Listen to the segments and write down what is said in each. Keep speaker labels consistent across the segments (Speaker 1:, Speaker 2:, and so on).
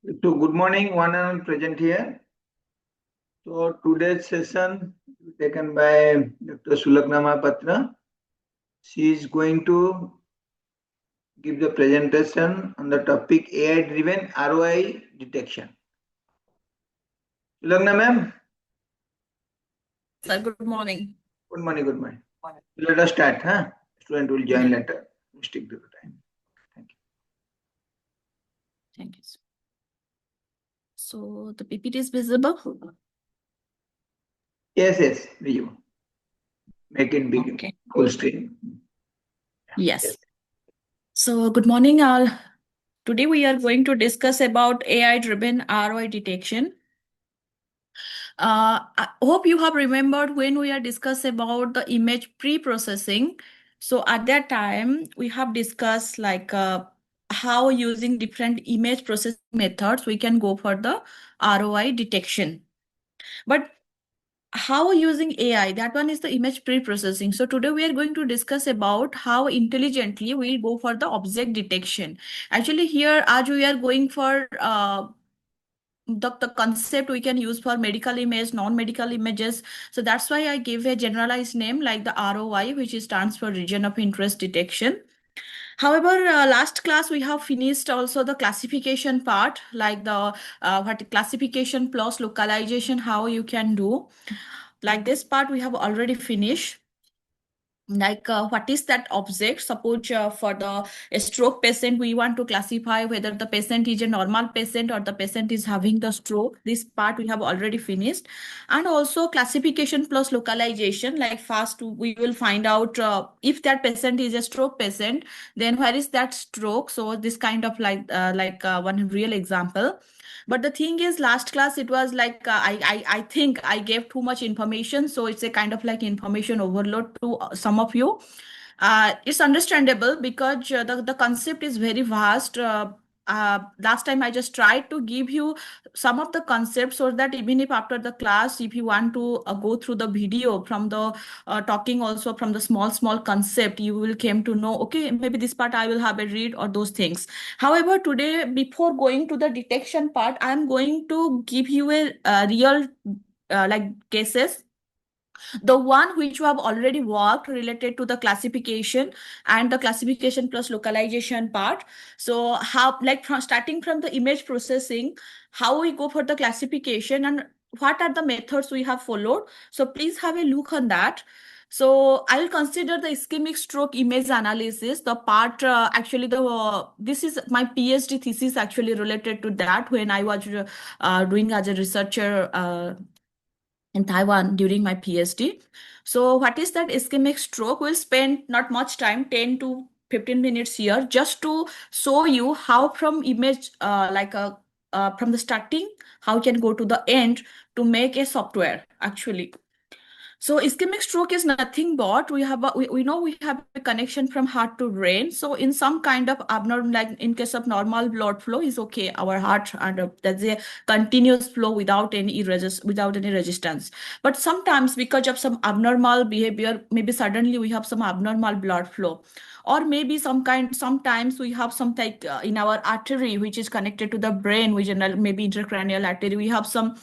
Speaker 1: So good morning, one and all present here. So today's session taken by Dr. Sulagna Mohapatra. She is going to give the presentation on the topic AI-driven ROI detection. Sulagna ma'am.
Speaker 2: Sir, good morning.
Speaker 1: Good morning, good morning. Let us start, huh? Student will join later. We stick to the time. Thank you.
Speaker 2: Thank you. So the PPT is visible?
Speaker 1: Yes, visible. Make it big,
Speaker 2: Okay.
Speaker 1: full screen.
Speaker 2: Yes. So good morning, all. Today we are going to discuss about AI-driven ROI detection. I hope you have remembered when we are discussing about the image pre-processing. So at that time, we have discussed how using different image processing methods, we can go for the ROI detection. But how using AI, that one is the image pre-processing. So today we are going to discuss about how intelligently we'll go for the object detection. Actually here, as we are going for the concept we can use for medical image, non-medical images. So that's why I give a generalized name like the ROI, which stands for region of interest detection. However, last class we have finished also the classification part, like the what classification plus localization, how you can do. Like this part we have already finished. What is that object? Suppose for the stroke patient, we want to classify whether the patient is a normal patient or the patient is having the stroke. This part we have already finished. And also classification plus localization, like first we will find out if that patient is a stroke patient, then where is that stroke? So this kind of one real example. But the thing is, last class it was I think I gave too much information, so it's a kind of like information overload to some of you. It's understandable because the concept is very vast. Last time I just tried to give you some of the concepts so that even if after the class, if you want to go through the video from the talking also from the small concept, you will came to know, okay, maybe this part I will have a read or those things. However, today, before going to the detection part, I am going to give you a real cases, the one which you have already worked related to the classification and the classification plus localization part. So how, like from starting from the image processing, how we go for the classification and what are the methods we have followed. So please have a look on that. So I'll consider the ischemic stroke image analysis, the part this is my PhD thesis actually related to that when I was doing as a researcher in Taiwan during my PhD. So what is that ischemic stroke? We'll spend not much time, 10 to 15 minutes here, just to show you how from image, from the starting, how you can go to the end to make a software actually. So ischemic stroke is nothing but we know we have a connection from heart to brain. So in some kind of abnormal, like in case of normal blood flow is okay, our heart and that's a continuous flow without any resistance. But sometimes because of some abnormal behavior, maybe suddenly we have some abnormal blood flow, or maybe sometimes we have some like in our artery which is connected to the brain, which maybe intracranial artery, we have some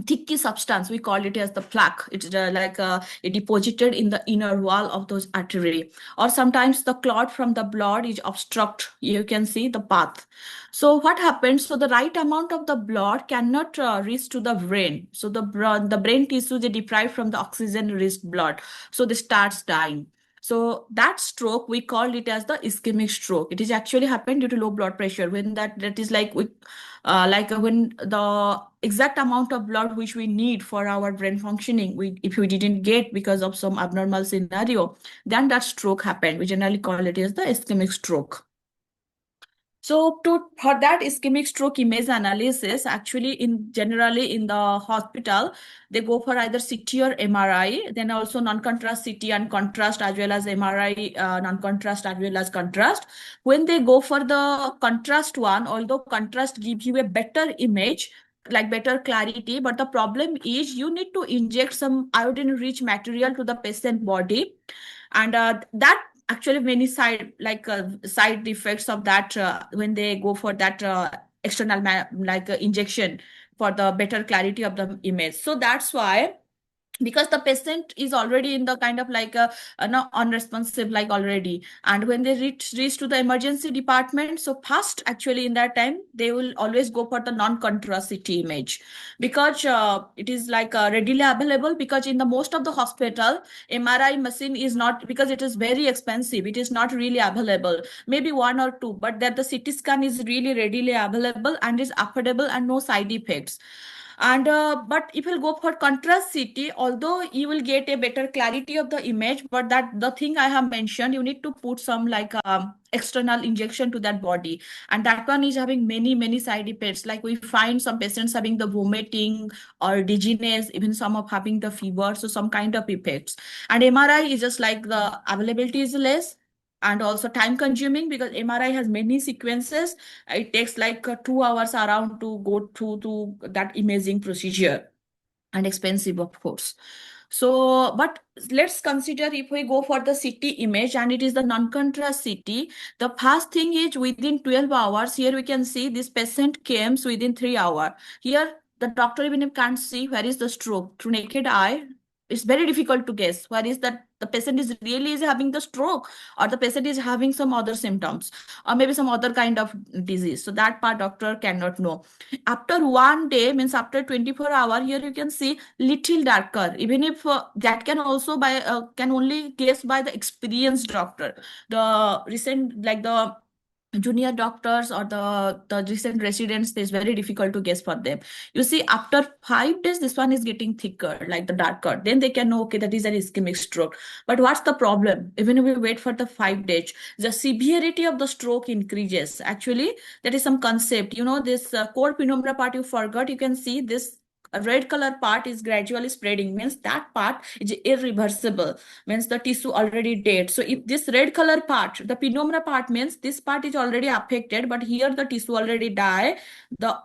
Speaker 2: thicky substance, we call it as the plaque. It's it deposited in the inner wall of those artery, or sometimes the clot from the blood is obstruct, you can see the path. So what happens, so the right amount of the blood cannot reach to the brain, so the brain tissue they deprived from the oxygen rich blood, so they starts dying. So that stroke, we call it as the ischemic stroke. It is actually happened due to low blood pressure, when that is when the exact amount of blood which we need for our brain functioning, if we didn't get because of some abnormal scenario, then that stroke happened. We generally call it as the ischemic stroke. So for that ischemic stroke image analysis, actually generally in the hospital, they go for either CT or MRI, then also non-contrast CT and contrast, as well as MRI, non-contrast as well as contrast. When they go for the contrast one, although contrast gives you a better image, like better clarity, but the problem is you need to inject some iodine rich material to the patient body, and that actually many side effects of that when they go for that external injection for the better clarity of the image. So that's why, because the patient is already in the kind of no unresponsive like already, and when they reach to the emergency department, so first actually in that time they will always go for the non-contrast CT image, because it is readily available, because in the most of the hospital MRI machine is not, because it is very expensive, it is not really available, maybe one or two, but that the CT scan is really readily available and is affordable and no side effects. And but if you go for contrast CT, although you will get a better clarity of the image, but that the thing I have mentioned, you need to put some external injection to that body, and that one is having many side effects. Like we find some patients having the vomiting or dizziness, even some of having the fever, so some kind of effects. And MRI is just like the availability is less, and also time consuming, because MRI has many sequences. It takes 2 hours around to go through to that imaging procedure, and expensive of course. So but let's consider, if we go for the CT image and it is the non-contrast CT, the first thing is within 12 hours, here we can see this patient came within 3 hours. Here the doctor even if can't see where is the stroke through naked eye, it's very difficult to guess where is that the patient is really is having the stroke, or the patient is having some other symptoms, or maybe some other kind of disease. So that part doctor cannot know. After one day, means after 24 hours, here you can see little darker, even if that can also by can only guess by the experienced doctor. The recent the junior doctors or the recent residents, it's very difficult to guess for them. You see, after 5 days this one is getting thicker, like the darker, then they can know, okay, that is an ischemic stroke. But what's the problem? Even if we wait for the 5 days, the severity of the stroke increases. Actually, that is some concept, this core penumbra part you forgot. You can see this red color part is gradually spreading, means that part is irreversible, means the tissue already dead. So if this red color part, the penumbra part, means this part is already affected, but here the tissue already die, the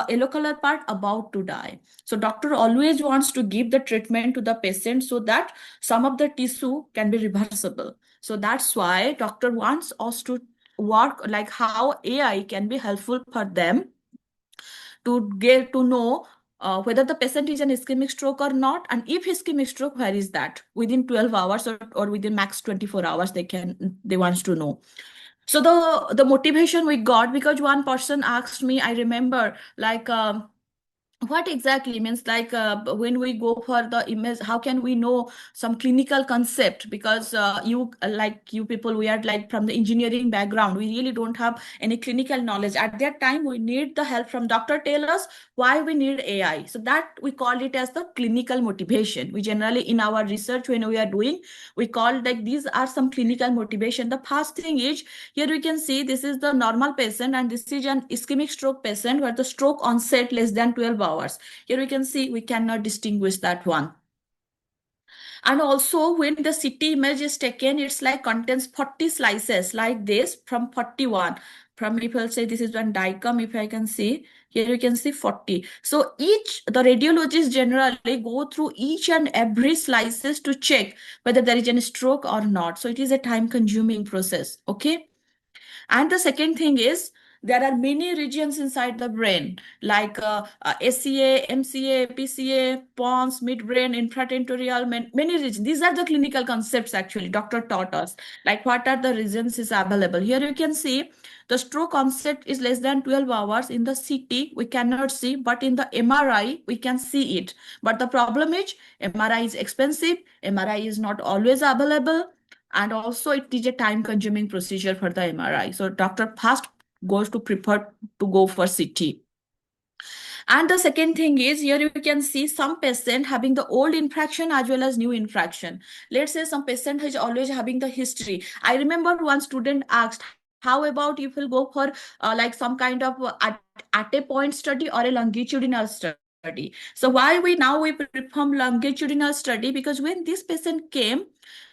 Speaker 2: yellow color part about to die. So doctor always wants to give the treatment to the patient so that some of the tissue can be reversible. So that's why doctor wants us to work like how AI can be helpful for them to get to know whether the patient is an ischemic stroke or not, and if ischemic stroke, where is that within 12 hours, or within max 24 hours they wants to know. So the motivation we got, because one person asked me, I remember, what exactly means when we go for the image, how can we know some clinical concept? Because you people, we are like from the engineering background, we really don't have any clinical knowledge. At that time we need the help from doctor, tell us why we need AI. So that we call it as the clinical motivation. We generally in our research, when we are doing, we call like these are some clinical motivation. The first thing is, here we can see this is the normal patient, and this is an ischemic stroke patient where the stroke onset less than 12 hours. Here we can see we cannot distinguish that one. And also when the CT image is taken, it's like contains 40 slices like this from 41. From, if I'll say this is one dicom, if I can see, here you can see 40. So the radiologists generally go through each and every slices to check whether there is any stroke or not. So it is a time consuming process. Okay. And the second thing is, there are many regions inside the brain, like SCA, MCA, PCA, pons, midbrain, infratentorial, many regions. These are the clinical concepts actually doctor taught us. Like what are the regions is available. Here you can see the stroke onset is less than 12 hours. In the CT, we cannot see, but in the MRI, we can see it. But the problem is, MRI is expensive, MRI is not always available, and also it is a time consuming procedure for the MRI. So doctor first goes to prefer to go for CT. And the second thing is, here you can see some patient having the old infraction as well as new infraction. Let's say some patient is always having the history. I remember one student asked, how about if we'll go for like some kind of at a point study or a longitudinal study? So why we now we perform longitudinal study? Because when this patient came,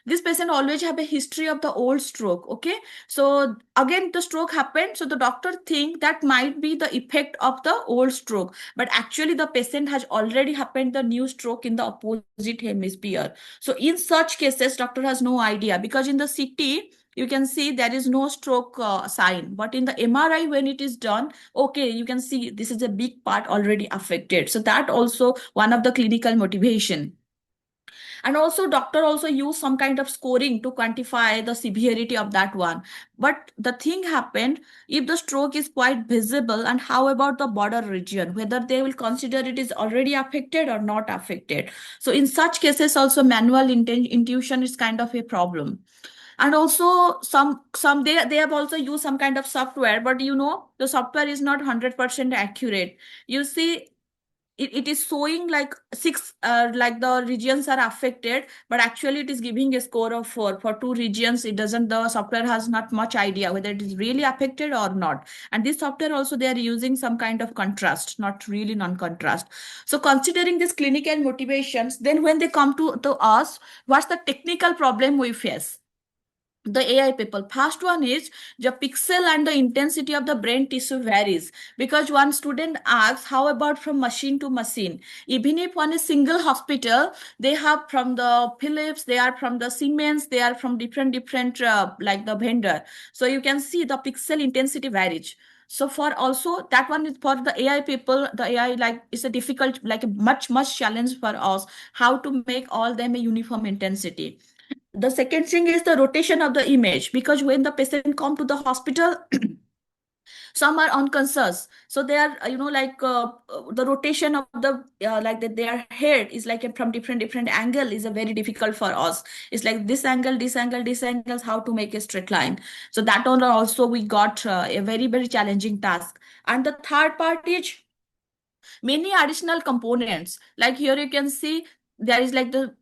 Speaker 2: This patient always have a history of the old stroke. Okay, so again the stroke happened, so the doctor think that might be the effect of the old stroke, but actually the patient has already happened the new stroke in the opposite hemisphere. So in such cases doctor has no idea, because in the CT you can see there is no stroke sign, but in the MRI when it is done, okay, you can see this is a big part already affected. So that also one of the clinical motivation. And also doctor also use some kind of scoring to quantify the severity of that one. But the thing happened, if the stroke is quite visible, and how about the border region, whether they will consider it is already affected or not affected. So in such cases also manual intuition is kind of a problem. And also some they have also used some kind of software, but the software is not 100% accurate. You see, it is showing like six, like the regions are affected, but actually it is giving a score of 4 for two regions. It doesn't, the software has not much idea whether it is really affected or not. And this software also they are using some kind of contrast, not really non-contrast. So considering this clinical motivations, then when they come to us, what's the technical problem we face? The AI people. First one is the pixel and the intensity of the brain tissue varies, because one student asks, how about from machine to machine? Even if on a single hospital, they have from the Philips, they are from the Siemens, they are from different like the vendor. So you can see the pixel intensity varies. So for also that one is for the AI people, the AI like is a difficult, like a much challenge for us, how to make all them a uniform intensity. The second thing is the rotation of the image, because when the patient come to the hospital, some are unconscious, so they are the rotation of the their head is like from different angle is a very difficult for us. It's like this angle, this angle, this angle, how to make a straight line. So that one also we got a very challenging task. And the third part is many additional components. Like here you can see there is like the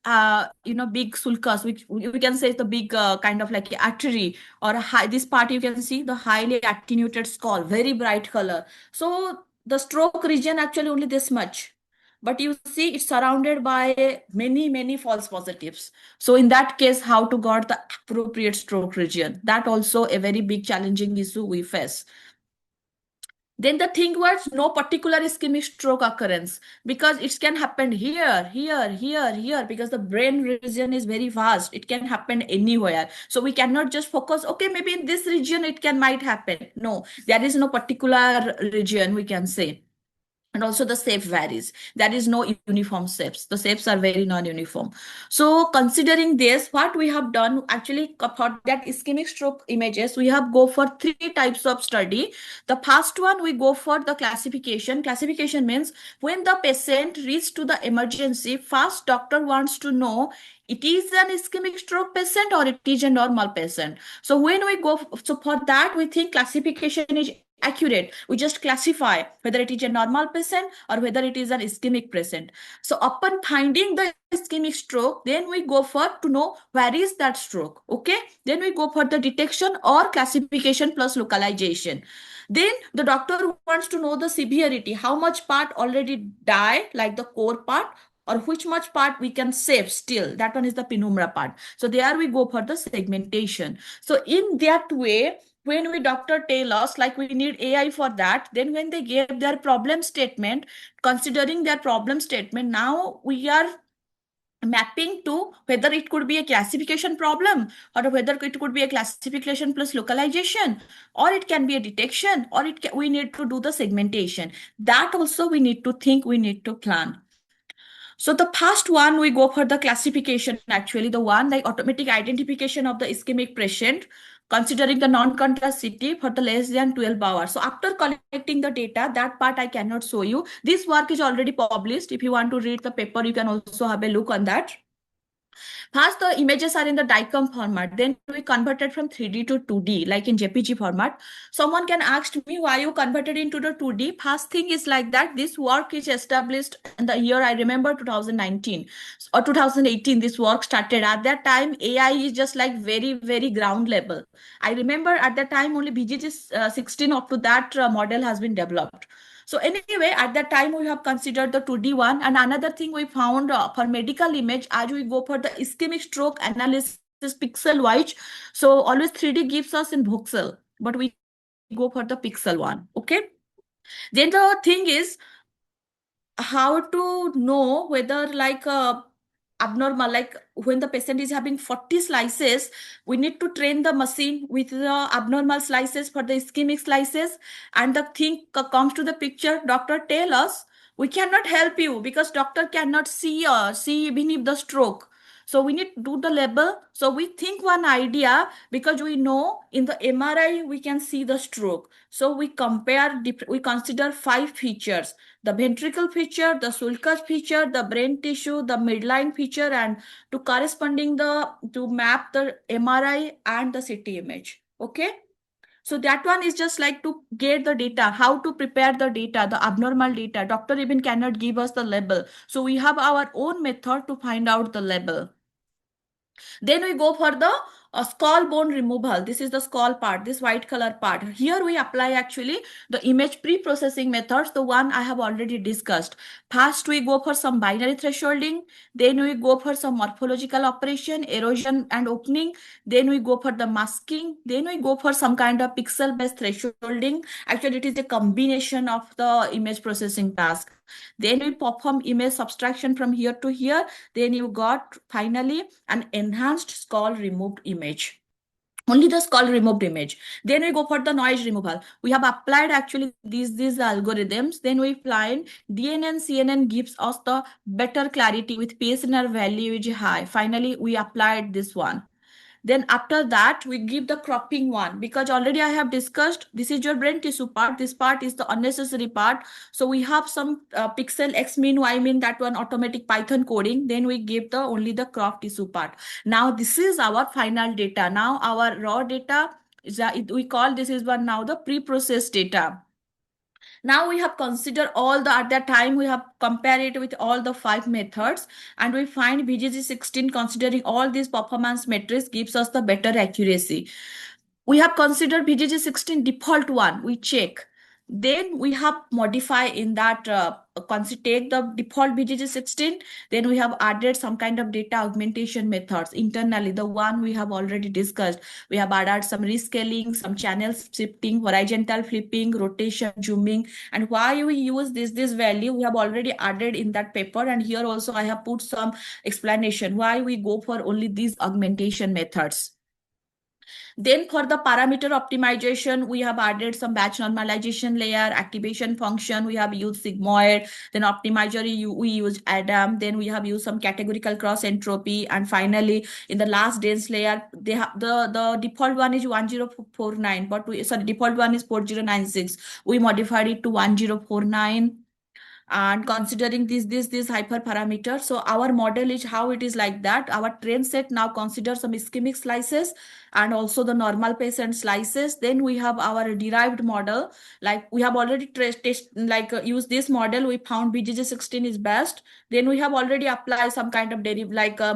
Speaker 2: big sulcus, which we can say is the big kind of like artery, or a high, this part you can see the highly attenuated skull, very bright color. So the stroke region actually only this much, but you see it's surrounded by many false positives. So in that case, how to got the appropriate stroke region, that also a very big challenging issue we face. Then the thing was no particular ischemic stroke occurrence, because it can happen here, because the brain region is very vast. It can happen anywhere. So we cannot just focus, okay, maybe in this region it can might happen. No, there is no particular region we can say. And also the shape varies. There is no uniform shapes. The shapes are very non-uniform. So considering this, what we have done actually for that ischemic stroke images, we have go for 3 types of study. The first one, we go for the classification. Classification means when the patient reaches to the emergency, first doctor wants to know it is an ischemic stroke patient or it is a normal patient. So when we go, so for that, we think classification is accurate. We just classify whether it is a normal patient or whether it is an ischemic patient. So upon finding the ischemic stroke, then we go for to know where is that stroke. Okay, then we go for the detection or classification plus localization. Then the doctor wants to know the severity, how much part already died, like the core part, or which much part we can save still. That one is the penumbra part. So there we go for the segmentation. So in that way, when we doctor tell us like we need AI for that, then when they gave their problem statement, considering their problem statement, now we are mapping to whether it could be a classification problem, or whether it could be a classification plus localization, or it can be a detection, or we need to do the segmentation. That also we need to think, we need to plan. So the first one, we go for the classification, actually the one like automatic identification of the ischemic patient, considering the non-contrast CT for the less than 12 hours. So after collecting the data, that part I cannot show you. This work is already published. If you want to read the paper, you can also have a look on that. First, the images are in the DICOM format. Then we converted from 3D to 2D, like in JPG format. Someone can ask me why you converted into the 2D. First thing is like that. This work is established in the year, I remember, 2019 or 2018. This work started. At that time, AI is just like very ground level. I remember at that time only BGG 16 up to that model has been developed. So anyway, at that time we have considered the 2D one. And another thing we found for medical image, as we go for the ischemic stroke analysis pixel wise, so always 3D gives us in voxel, but we go for the pixel one. Okay. Then the thing is how to know whether like abnormal, like when the patient is having 40 slices, we need to train the machine with the abnormal slices for the ischemic slices. And the thing comes to the picture, doctor tell us we cannot help you because doctor cannot see even if the stroke. So we need to do the label. So we think one idea, because we know in the MRI we can see the stroke. So we compare, we consider 5 features: the ventricle feature, the sulcus feature, the brain tissue, the midline feature, and to corresponding to map the MRI and the CT image. Okay. So that one is just like to get the data, how to prepare the data, the abnormal data. Doctor even cannot give us the label. So we have our own method to find out the label. Then we go for the skull bone removal. This is the skull part, this white color part. Here we apply actually the image pre-processing methods, the one I have already discussed. First, we go for some binary thresholding. Then we go for some morphological operation, erosion and opening. Then we go for the masking. Then we go for some kind of pixel-based thresholding. Actually, it is a combination of the image processing task. Then we perform image subtraction from here to here. Then you got finally an enhanced skull removed image. Only the skull removed image. Then we go for the noise removal. We have applied actually these algorithms. Then we find DNA and CNN gives us the better clarity with PSNR value is high. Finally, we applied this one. Then after that, we give the cropping one, because already I have discussed, this is your brain tissue part. This part is the unnecessary part. So we have some pixel X mean, Y mean, that one automatic Python coding. Then we give the only the crop tissue part. Now this is our final data. Now our raw data is we call this is one now the pre-processed data. Now we have considered all the, at that time we have compared it with all the 5 methods, and we find VGG16 considering all these performance metrics gives us the better accuracy. We have considered VGG16 default one, we check. Then we have modify in that, take the default VGG16. Then we have added some kind of data augmentation methods internally, the one we have already discussed. We have added some rescaling, some channel shifting, horizontal flipping, rotation, zooming. And why we use this value, we have already added in that paper. And here also I have put some explanation why we go for only these augmentation methods. Then for the parameter optimization, we have added some batch normalization layer, activation function. We have used sigmoid. Then optimizer, we use Adam. Then we have used some categorical cross entropy. And finally, in the last dense layer, they have the default one is 1049, but default one is 4096. We modified it to 1049. And considering this hyperparameter, so our model is how it is like that. Our train set now consider some ischemic slices and also the normal patient slices. Then we have our derived model, like we have already used this model. We found BGG16 is best. Then we have already applied some kind of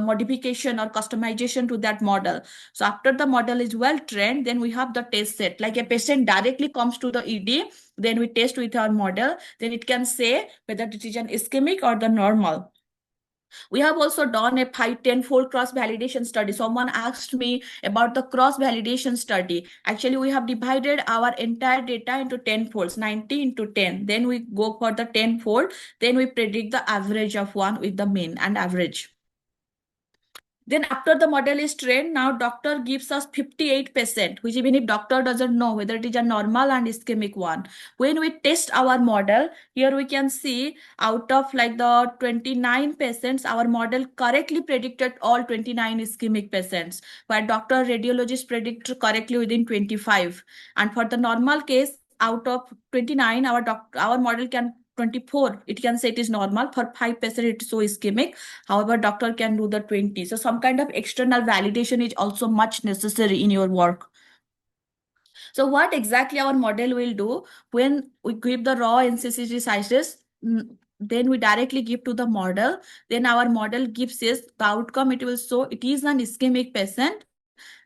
Speaker 2: modification or customization to that model. So after the model is well trained, then we have the test set, like a patient directly comes to the ED, then we test with our model, then it can say whether it is an ischemic or the normal. We have also done a 5-10-fold cross validation study. Someone asked me about the cross validation study. Actually, we have divided our entire data into 10 folds, 90 into 10. Then we go for the 10-fold. Then we predict the average of one with the mean and average. Then after the model is trained, now doctor gives us 58%, which even if doctor doesn't know whether it is a normal and ischemic one. When we test our model, here we can see out of like the 29 patients, our model correctly predicted all 29 ischemic patients, where doctor radiologist predict correctly within 25. And for the normal case, out of 29, our model can 24, it can say it is normal. For 5% it is so ischemic. However, doctor can do the 20. So some kind of external validation is also much necessary in your work. So what exactly our model will do, when we give the raw NCCG sizes, then we directly give to the model. Then our model gives us the outcome. It will show it is an ischemic patient.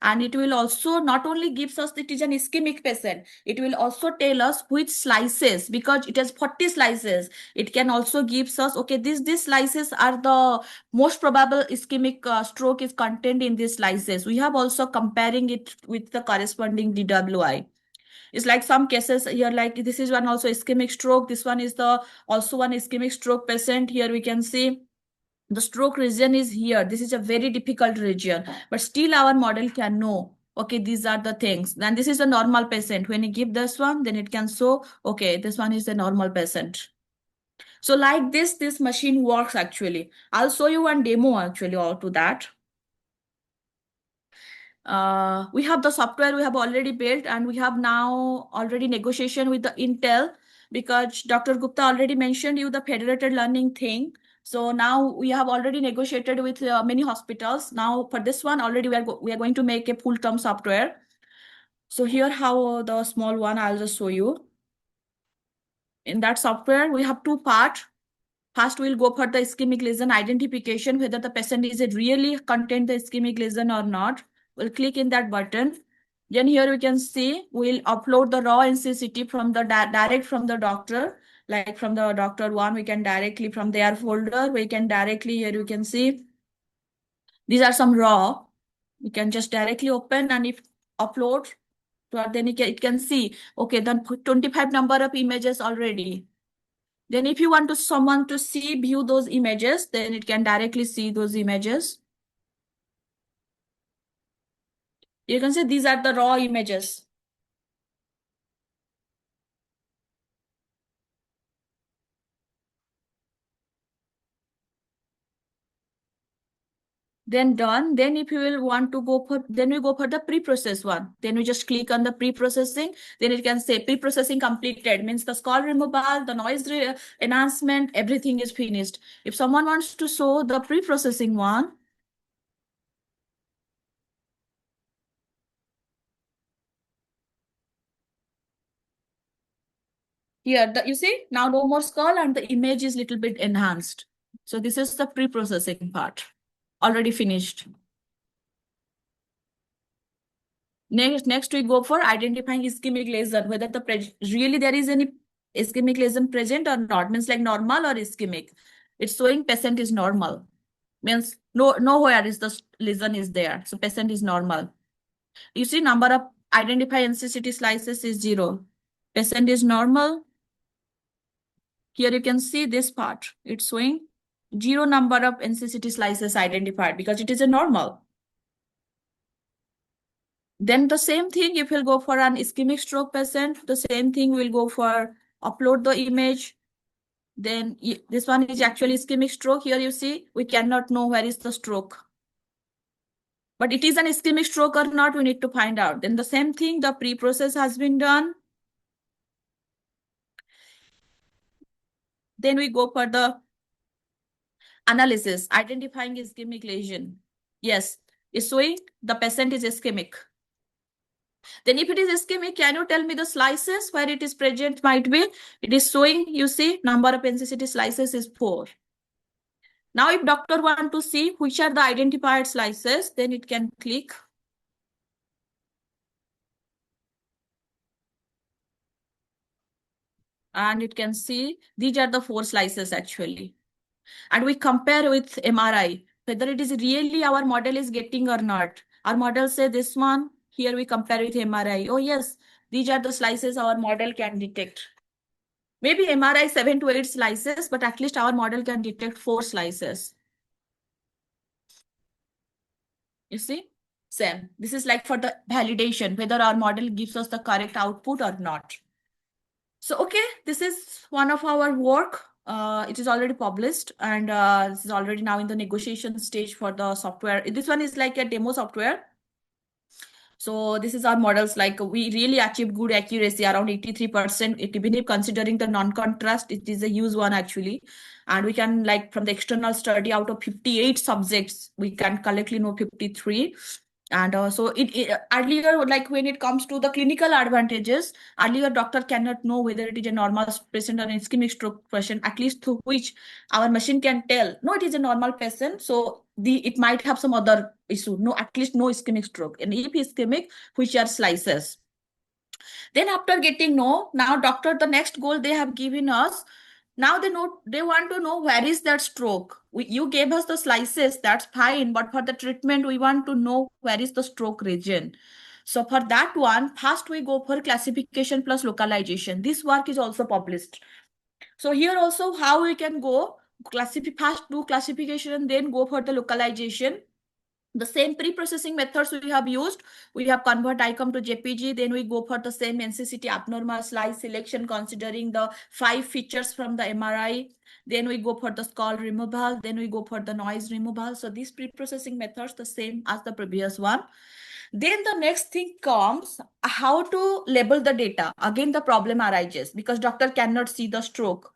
Speaker 2: And it will also not only gives us it is an ischemic patient, it will also tell us which slices, because it has 40 slices. It can also gives us, okay, these slices are the most probable ischemic stroke is contained in these slices. We have also comparing it with the corresponding DWI. It's like some cases here, like this is one also ischemic stroke. This one is the also one ischemic stroke patient. Here we can see the stroke region is here. This is a very difficult region, but still our model can know, okay, these are the things. Then this is a normal patient. When you give this one, then it can show, okay, this one is a normal patient. So like this machine works actually. I'll show you one demo actually all to that. We have the software we have already built, and we have now already negotiation with the Intel, because Dr. Gupta already mentioned you the federated learning thing. So now we have already negotiated with many hospitals. Now for this one already we are going to make a full term software. So here how the small one I'll just show you. In that software we have two parts. First, we'll go for the ischemic lesion identification, whether the patient is it really contain the ischemic lesion or not. We'll click in that button. Then here we can see we'll upload the raw NCCT from the direct from the doctor. Like from the doctor one, we can directly from their folder, we can directly here you can see these are some raw. We can just directly open, and if upload, then it can see, okay, then 25 number of images already. Then if you want to someone to see view those images, then it can directly see those images. You can say these are the raw images. Then done. Then if you will want to go for, then we go for the pre-process one. Then we just click on the pre-processing. Then it can say pre-processing completed, means the skull removal, the noise enhancement, everything is finished. If someone wants to show the pre-processing one, here, you see, now no more skull and the image is little bit enhanced. So this is the pre-processing part, already finished. Next we go for identifying ischemic lesion, whether really there is any ischemic lesion present or not, means like normal or ischemic. It's showing patient is normal, means nowhere is the lesion is there. So patient is normal. You see number of identified NCCT slices is 0. Patient is normal. Here you can see this part. It's showing 0 number of NCCT slices identified because it is a normal. Then the same thing, if we'll go for an ischemic stroke patient, the same thing will go for upload the image. Then this one is actually ischemic stroke. Here you see, we cannot know where is the stroke. But it is an ischemic stroke or not, we need to find out. Then the same thing, the pre-process has been done. Then we go for the analysis, identifying ischemic lesion. Yes, it's showing the patient is ischemic. Then if it is ischemic, can you tell me the slices where it is present might be? It is showing, you see, number of NCCT slices is 4. Now, if doctor want to see which are the identified slices, then it can click. And it can see these are the 4 slices actually. And we compare with MRI, whether it is really our model is getting or not. Our model say this one, here we compare with MRI. Oh yes, these are the slices our model can detect. Maybe MRI 7 to 8 slices, but at least our model can detect 4 slices. You see? Same. This is like for the validation, whether our model gives us the correct output or not. So, okay, this is one of our work. It is already published, and this is already now in the negotiation stage for the software. This one is like a demo software. So this is our models, like we really achieved good accuracy around 83%. Even if considering the non-contrast, it is a huge one actually. And we can, like from the external study, out of 58 subjects, we can correctly know 53. And so earlier, like when it comes to the clinical advantages, earlier doctor cannot know whether it is a normal patient or an ischemic stroke patient, at least through which our machine can tell, no, it is a normal patient. So it might have some other issue. No, at least no ischemic stroke. And if ischemic, which are slices. Then after getting no, now doctor, the next goal they have given us, now they want to know where is that stroke. You gave us the slices, that's fine, but for the treatment we want to know where is the stroke region. So for that one, first we go for classification plus localization. This work is also published. So here also how we can go first do classification and then go for the localization. The same pre-processing methods we have used. We have convert ICOM to JPG. Then we go for the same NCCT abnormal slice selection, considering the 5 features from the MRI. Then we go for the skull removal. Then we go for the noise removal. So these pre-processing methods, the same as the previous one. Then the next thing comes, how to label the data. Again, the problem arises because doctor cannot see the stroke.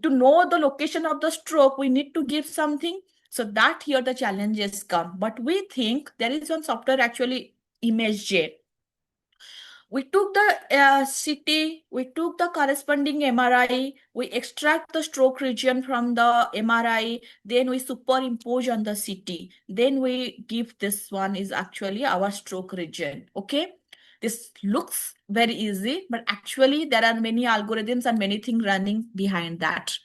Speaker 2: To know the location of the stroke, we need to give something. So that here the challenges come. But we think there is one software actually, ImageJ. We took the CT, we took the corresponding MRI, we extract the stroke region from the MRI, then we superimpose on the CT. Then we give this one is actually our stroke region. Okay. This looks very easy, but actually there are many algorithms and many things running behind that.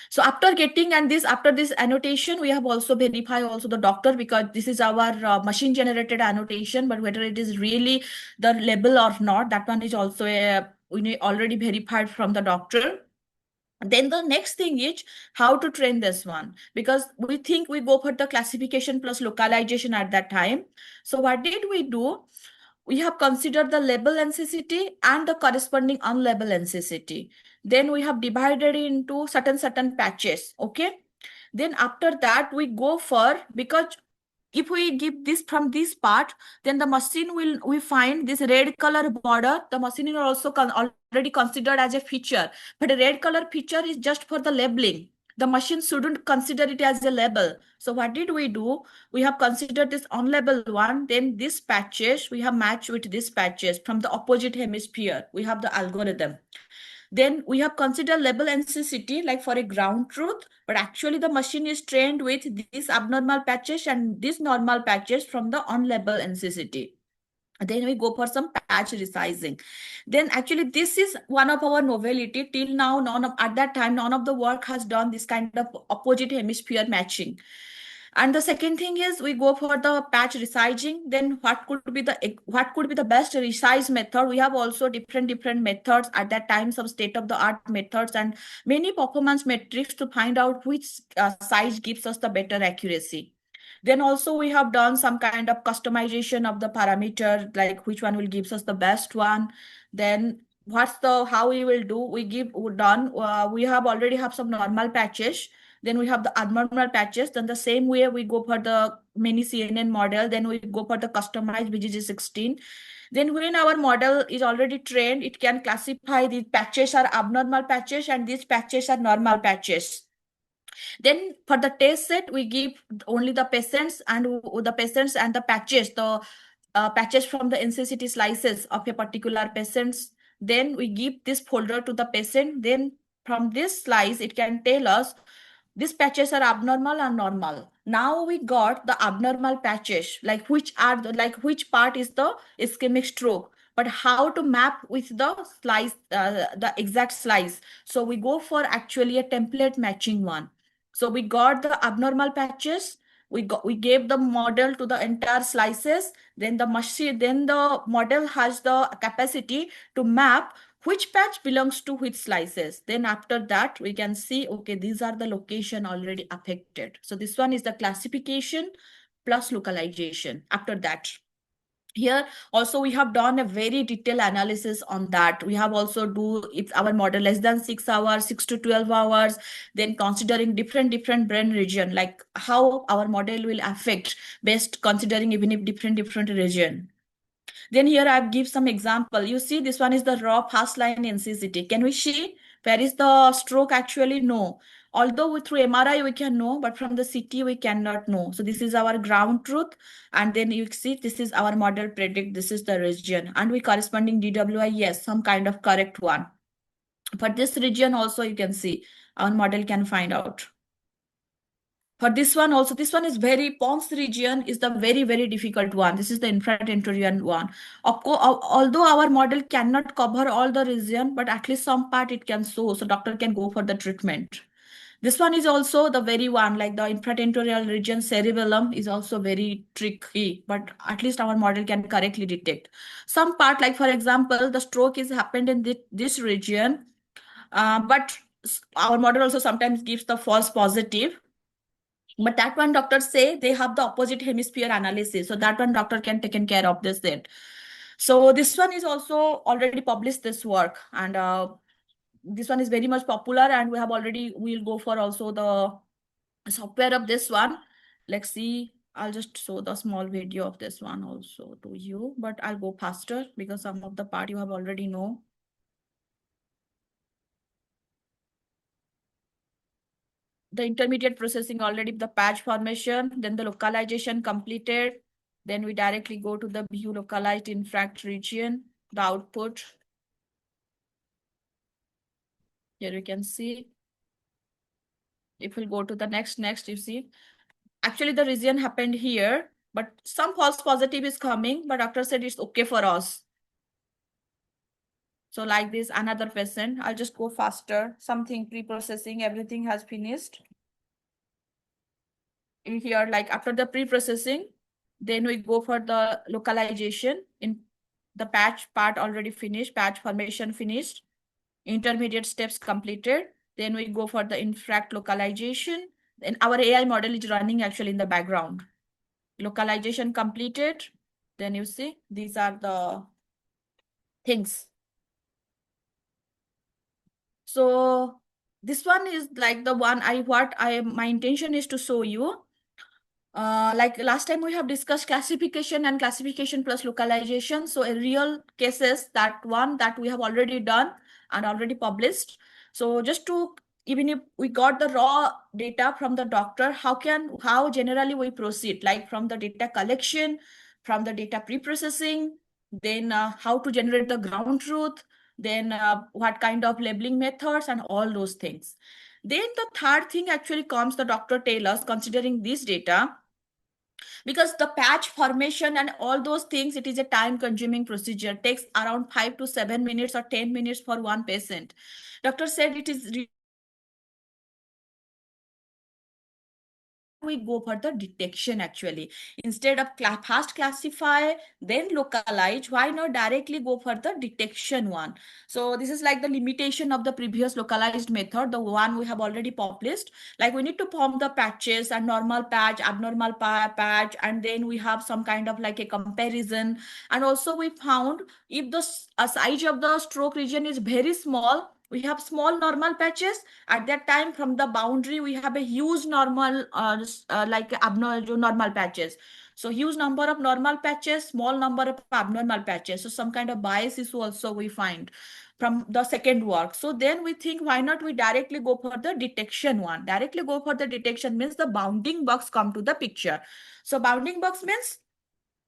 Speaker 2: So after getting after this annotation, we have also verify also the doctor, because this is our machine generated annotation, but whether it is really the label or not, that one is also we already verified from the doctor. Then the next thing is how to train this one, because we think we go for the classification plus localization at that time. So what did we do? We have considered the label NCCT and the corresponding unlabeled NCCT. Then we have divided it into certain patches. Okay. Then after that we go for, because if we give this from this part, then the machine we find this red color border. The machine is also already considered as a feature, but a red color feature is just for the labeling. The machine shouldn't consider it as a label. So what did we do? We have considered this unlabeled one. Then this patches we have matched with this patches from the opposite hemisphere. We have the algorithm. Then we have considered label NCCT like for a ground truth, but actually the machine is trained with these abnormal patches and these normal patches from the unlabeled NCCT. Then we go for some patch resizing. Then actually this is one of our novelty. Till now, at that time, none of the work has done this kind of opposite hemisphere matching. And the second thing is we go for the patch resizing. Then what could be the best resize method? We have also different methods at that time, some state of the art methods and many performance metrics to find out which size gives us the better accuracy. Then also we have done some kind of customization of the parameter, like which one will gives us the best one. Then how we will do, we have already have some normal patches. Then we have the abnormal patches. Then the same way we go for the mini CNN model. Then we go for the customized BGG16. Then when our model is already trained, it can classify these patches are abnormal patches and these patches are normal patches. Then for the test set, we give only the patients and the patches, the patches from the NCCT slices of a particular patients. Then we give this folder to the patient. Then from this slice, it can tell us these patches are abnormal or normal. Now we got the abnormal patches, like which part is the ischemic stroke, but how to map with the slice, the exact slice. So we go for actually a template matching one. So we got the abnormal patches. We gave the model to the entire slices. Then the model has the capacity to map which patch belongs to which slices. Then after that, we can see, okay, these are the location already affected. So this one is the classification plus localization. After that, here also we have done a very detailed analysis on that. We have also if our model less than 6 hours, 6 to 12 hours, then considering different brain region, like how our model will affect based considering even if different region. Then here I give some example. You see, this one is the raw fast line NCCT. Can we see where is the stroke actually? No. Although through MRI we can know, but from the CT we cannot know. So this is our ground truth. And then you see, this is our model predict, this is the region. And we corresponding DWI, yes, some kind of correct one. For this region also you can see, our model can find out. For this one also, this one is very, Pons region is the very, very difficult one. This is the infratentorial one. Although our model cannot cover all the region, but at least some part it can show, so doctor can go for the treatment. This one is also the very one, like the infratentorial region cerebellum is also very tricky, but at least our model can correctly detect. Some part, like for example, the stroke is happened in this region, but our model also sometimes gives the false positive. But that one doctors say they have the opposite hemisphere analysis. So that one doctor can take care of this then. So this one is also already published this work, and this one is very much popular, and we have already, we'll go for also the software of this one. Let's see. I'll just show the small video of this one also to you, but I'll go faster because some of the part you have already know. The intermediate processing already, the patch formation, then the localization completed. Then we directly go to the view localized infract region, the output. Here you can see. If we go to the next, you see, actually the region happened here, but some false positive is coming, but doctor said it's okay for us. So like this, another patient, I'll just go faster. Something pre-processing, everything has finished. In here, like after the pre-processing, then we go for the localization. In the patch part already finished, patch formation finished, intermediate steps completed. Then we go for the infract localization. Then our AI model is running actually in the background. Localization completed. Then you see, these are the things. So this one is like the one my intention is to show you. Like last time we have discussed classification and classification plus localization. So a real cases, that one that we have already done and already published. So just to, even if we got the raw data from the doctor, how generally we proceed, like from the data collection, from the data pre-processing, then how to generate the ground truth, then what kind of labeling methods and all those things. Then the third thing actually comes, the doctor tell us, considering this data, because the patch formation and all those things, it is a time consuming procedure, takes around 5 to 7 minutes or 10 minutes for one patient. Doctor said it is we go for the detection actually. Instead of fast classify, then localize, why not directly go for the detection one? So this is like the limitation of the previous localized method, the one we have already published. Like we need to form the patches and normal patch, abnormal patch, and then we have some kind of like a comparison. And also we found if the size of the stroke region is very small, we have small normal patches. At that time, from the boundary, we have a huge normal, like abnormal normal patches. So huge number of normal patches, small number of abnormal patches. So some kind of bias issue also we find from the second work. So then we think, why not we directly go for the detection one? Directly go for the detection means the bounding box come to the picture. So bounding box means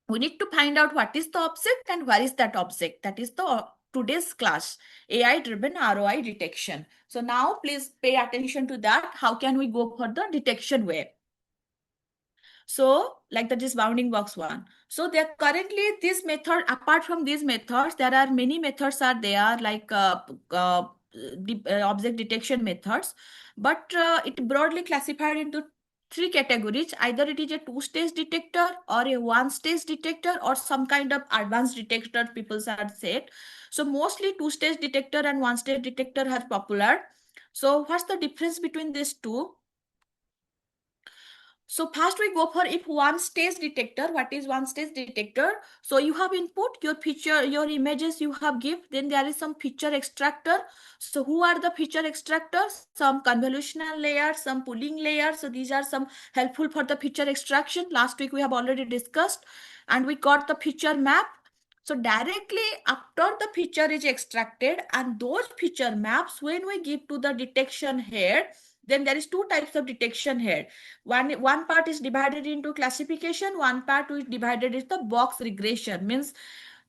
Speaker 2: we need to find out what is the object and where is that object. That is the today's class, AI driven ROI detection. So now please pay attention to that. How can we go for the detection way? So like that is bounding box one. So there currently this method, apart from these methods, there are many methods are there, like object detection methods, but it broadly classified into three categories. Either it is a two-stage detector or a one-stage detector or some kind of advanced detector people have said. So mostly two-stage detector and one-stage detector are popular. So what's the difference between these two? So first we go for if one stage detector. What is one stage detector? So you have input your picture, your images you have give, then there is some feature extractor. So who are the feature extractors? Some convolutional layers, some pooling layers. So these are some helpful for the feature extraction. Last week we have already discussed, and we got the feature map. So directly after the feature is extracted and those feature maps, when we give to the detection head, then there is two types of detection head. One part is divided into classification, one part is divided into the box regression. Means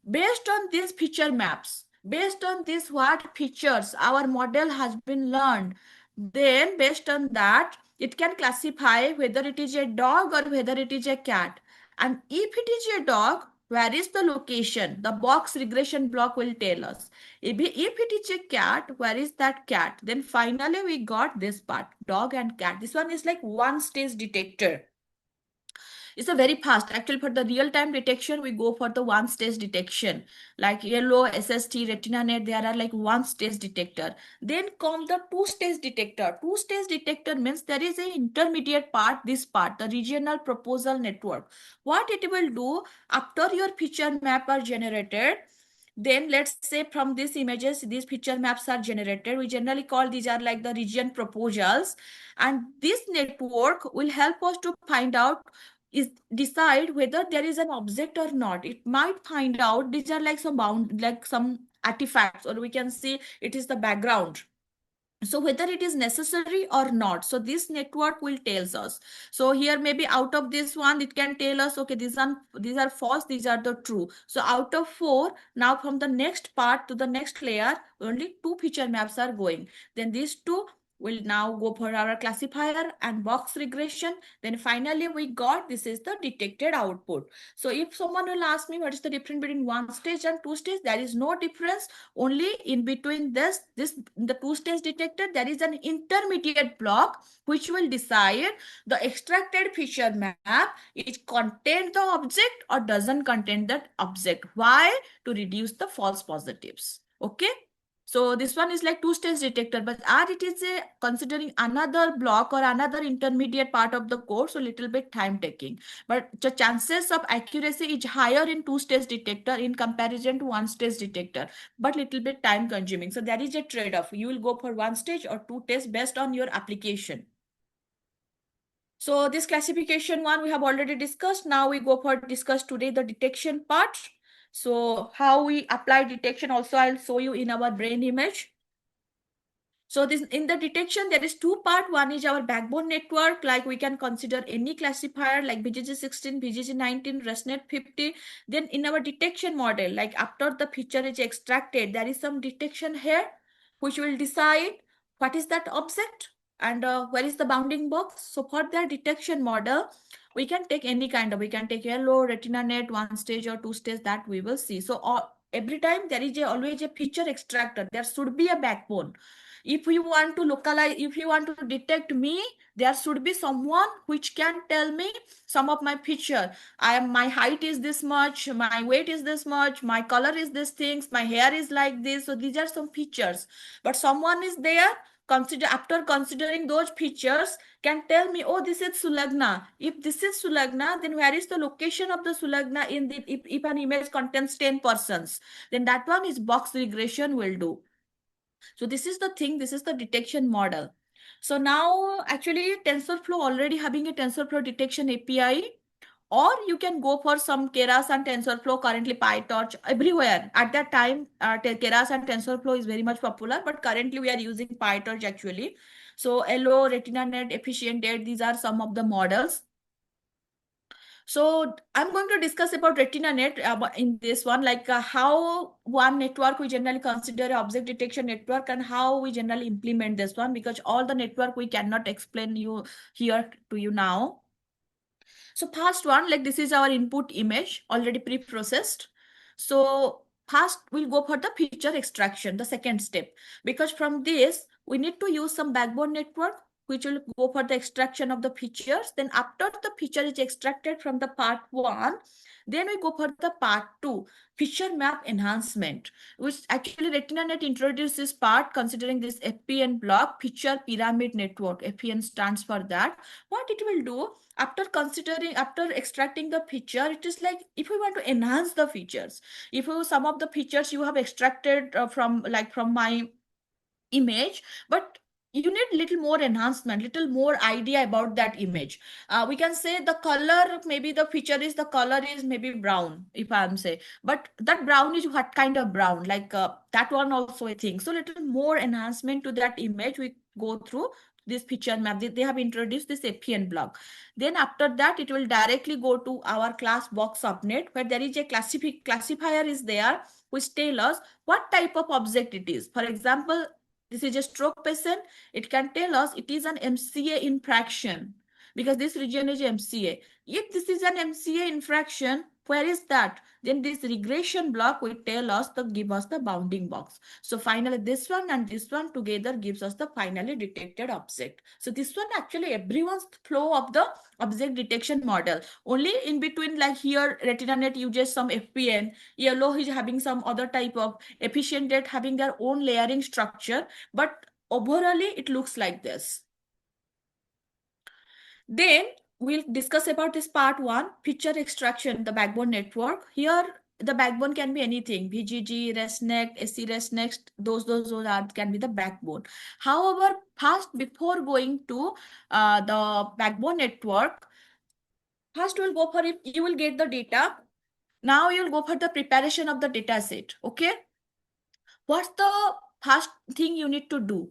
Speaker 2: based on these feature maps, based on this what features our model has been learned, then based on that It can classify whether it is a dog or whether it is a cat. And if it is a dog, where is the location? The box regression block will tell us. If it is a cat, where is that cat? Then finally we got this part, dog and cat. This one is like one stage detector. It's a very fast. Actually, for the real-time detection, we go for the one-stage detection. Like yellow, SST, retina net, there are like one-stage detector. Then come the two-stage detector. Two-stage detector means there is an intermediate part, this part, the regional proposal network. What it will do, after your feature map are generated, then let's say from these images, these feature maps are generated. We generally call these are like the region proposals. And this network will help us to find out is decide whether there is an object or not. It might find out these are like some artifacts, or we can say it is the background. So whether it is necessary or not, so this network will tells us. So here maybe out of this one it can tell us, okay, these are false, these are the true. So out of 4, now from the next part to the next layer only 2 feature maps are going. Then these 2 will now go for our classifier and box regression. Then finally we got this is the detected output. So if someone will ask me what is the difference between one stage and two stage, there is no difference. Only in between this the two stage detector, there is an intermediate block which will decide the extracted feature map, it contains the object or doesn't contain that object. Why? To reduce the false positives. Okay. So this one is like two stage detector, but as it is a considering another block or another intermediate part of the code, so little bit time taking. But the chances of accuracy is higher in two stage detector in comparison to one stage detector, but little bit time consuming. So there is a trade-off. You will go for one stage or two tests based on your application. So this classification one we have already discussed. Now we go for discuss today the detection part. So how we apply detection also I'll show you in our brain image. So this in the detection, there is two part. One is our backbone network, like we can consider any classifier like BGG16, BGG19, ResNet 50. Then in our detection model, like after the feature is extracted, there is some detection here, which will decide what is that object and where is the bounding box. So for that detection model, we can take any kind of, we can take yellow, retina net, one stage or two stage, that we will see. So every time there is always a feature extractor, there should be a backbone. If you want to localize, if you want to detect me, there should be someone which can tell me some of my feature. My height is this much, my weight is this much, my color is this things, my hair is like this. So these are some features. But someone is there, after considering those features, can tell me, oh, this is Sulagna. If this is Sulagna, then where is the location of the Sulagna in the if an image contains 10 persons, then that one is box regression will do. So this is the thing, this is the detection model. So now actually TensorFlow already having a TensorFlow detection API, or you can go for some Keras and TensorFlow, currently PyTorch, everywhere. At that time, Keras and TensorFlow is very much popular, but currently we are using PyTorch actually. So LO, RetinaNet, Efficient Date, these are some of the models. So I'm going to discuss about RetinaNet in this one, like how one network we generally consider an object detection network and how we generally implement this one, because all the network we cannot explain you here to you now. So first one, like this is our input image already pre-processed. So first we'll go for the feature extraction, the second step, because from this we need to use some backbone network which will go for the extraction of the features. Then after the feature is extracted from the part 1, then we go for the part 2, feature map enhancement, which actually RetinaNet introduces this part considering this FPN block, feature pyramid network. FPN stands for that. What it will do, after extracting the feature, it is like if we want to enhance the features, if you, some of the features you have extracted from my image, but you need little more enhancement, little more idea about that image. We can say the color, maybe the feature is the color is maybe brown, if I'm say, but that brown is what kind of brown, like that one also I think. So little more enhancement to that image we go through this feature map. They have introduced this APN block. Then after that it will directly go to our class box subnet, where there is a classifier is there which tell us what type of object it is. For example, this is a stroke patient, it can tell us it is an MCA infraction because this region is MCA. If this is an MCA infraction, where is that? Then this regression block will tell us to give us the bounding box. So finally this one and this one together gives us the finally detected object. So this one actually everyone's flow of the object detection model. Only in between, like here RetinaNet uses some FPN, yellow is having some other type of efficient net having their own layering structure, but overall it looks like this. Then we'll discuss about this part one, feature extraction, the backbone network. Here the backbone can be anything, VGG, RESTNet, SC RESTNet, those are can be the backbone. However, first before going to the backbone network, first we'll go for it, you will get the data. Now you'll go for the preparation of the data set. Okay, what's the first thing you need to do?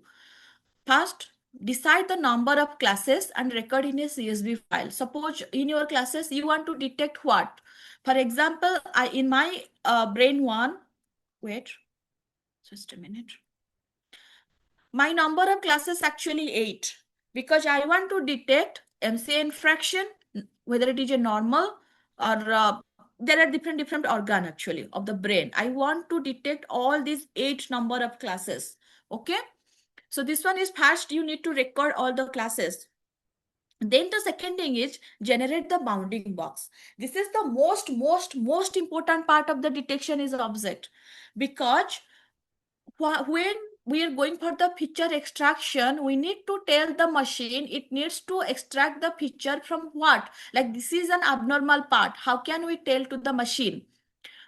Speaker 2: First, decide the number of classes and record in a CSV file. Suppose in your classes, you want to detect what? For example, in my brain one, wait, just a minute. My number of classes actually 8 because I want to detect MCA infraction, whether it is a normal or there are different organ actually of the brain. I want to detect all these 8 number of classes. Okay. So this one is first, you need to record all the classes. Then the second thing is generate the bounding box. This is the most important part of the detection is object, because when we are going for the feature extraction, we need to tell the machine it needs to extract the feature from what? Like this is an abnormal part. How can we tell to the machine?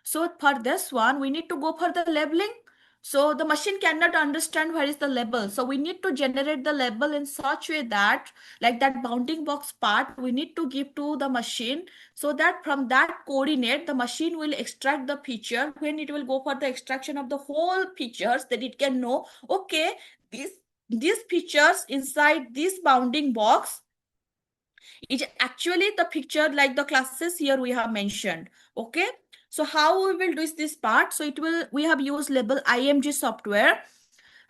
Speaker 2: So for this one, we need to go for the labeling. So the machine cannot understand where is the label. So we need to generate the label in such way that, like that bounding box part, we need to give to the machine so that from that coordinate, the machine will extract the feature. When it will go for the extraction of the whole features, that it can know, okay, these features inside this bounding box is actually the picture like the classes here we have mentioned. Okay, so how we will do this part? So we have used label IMG software,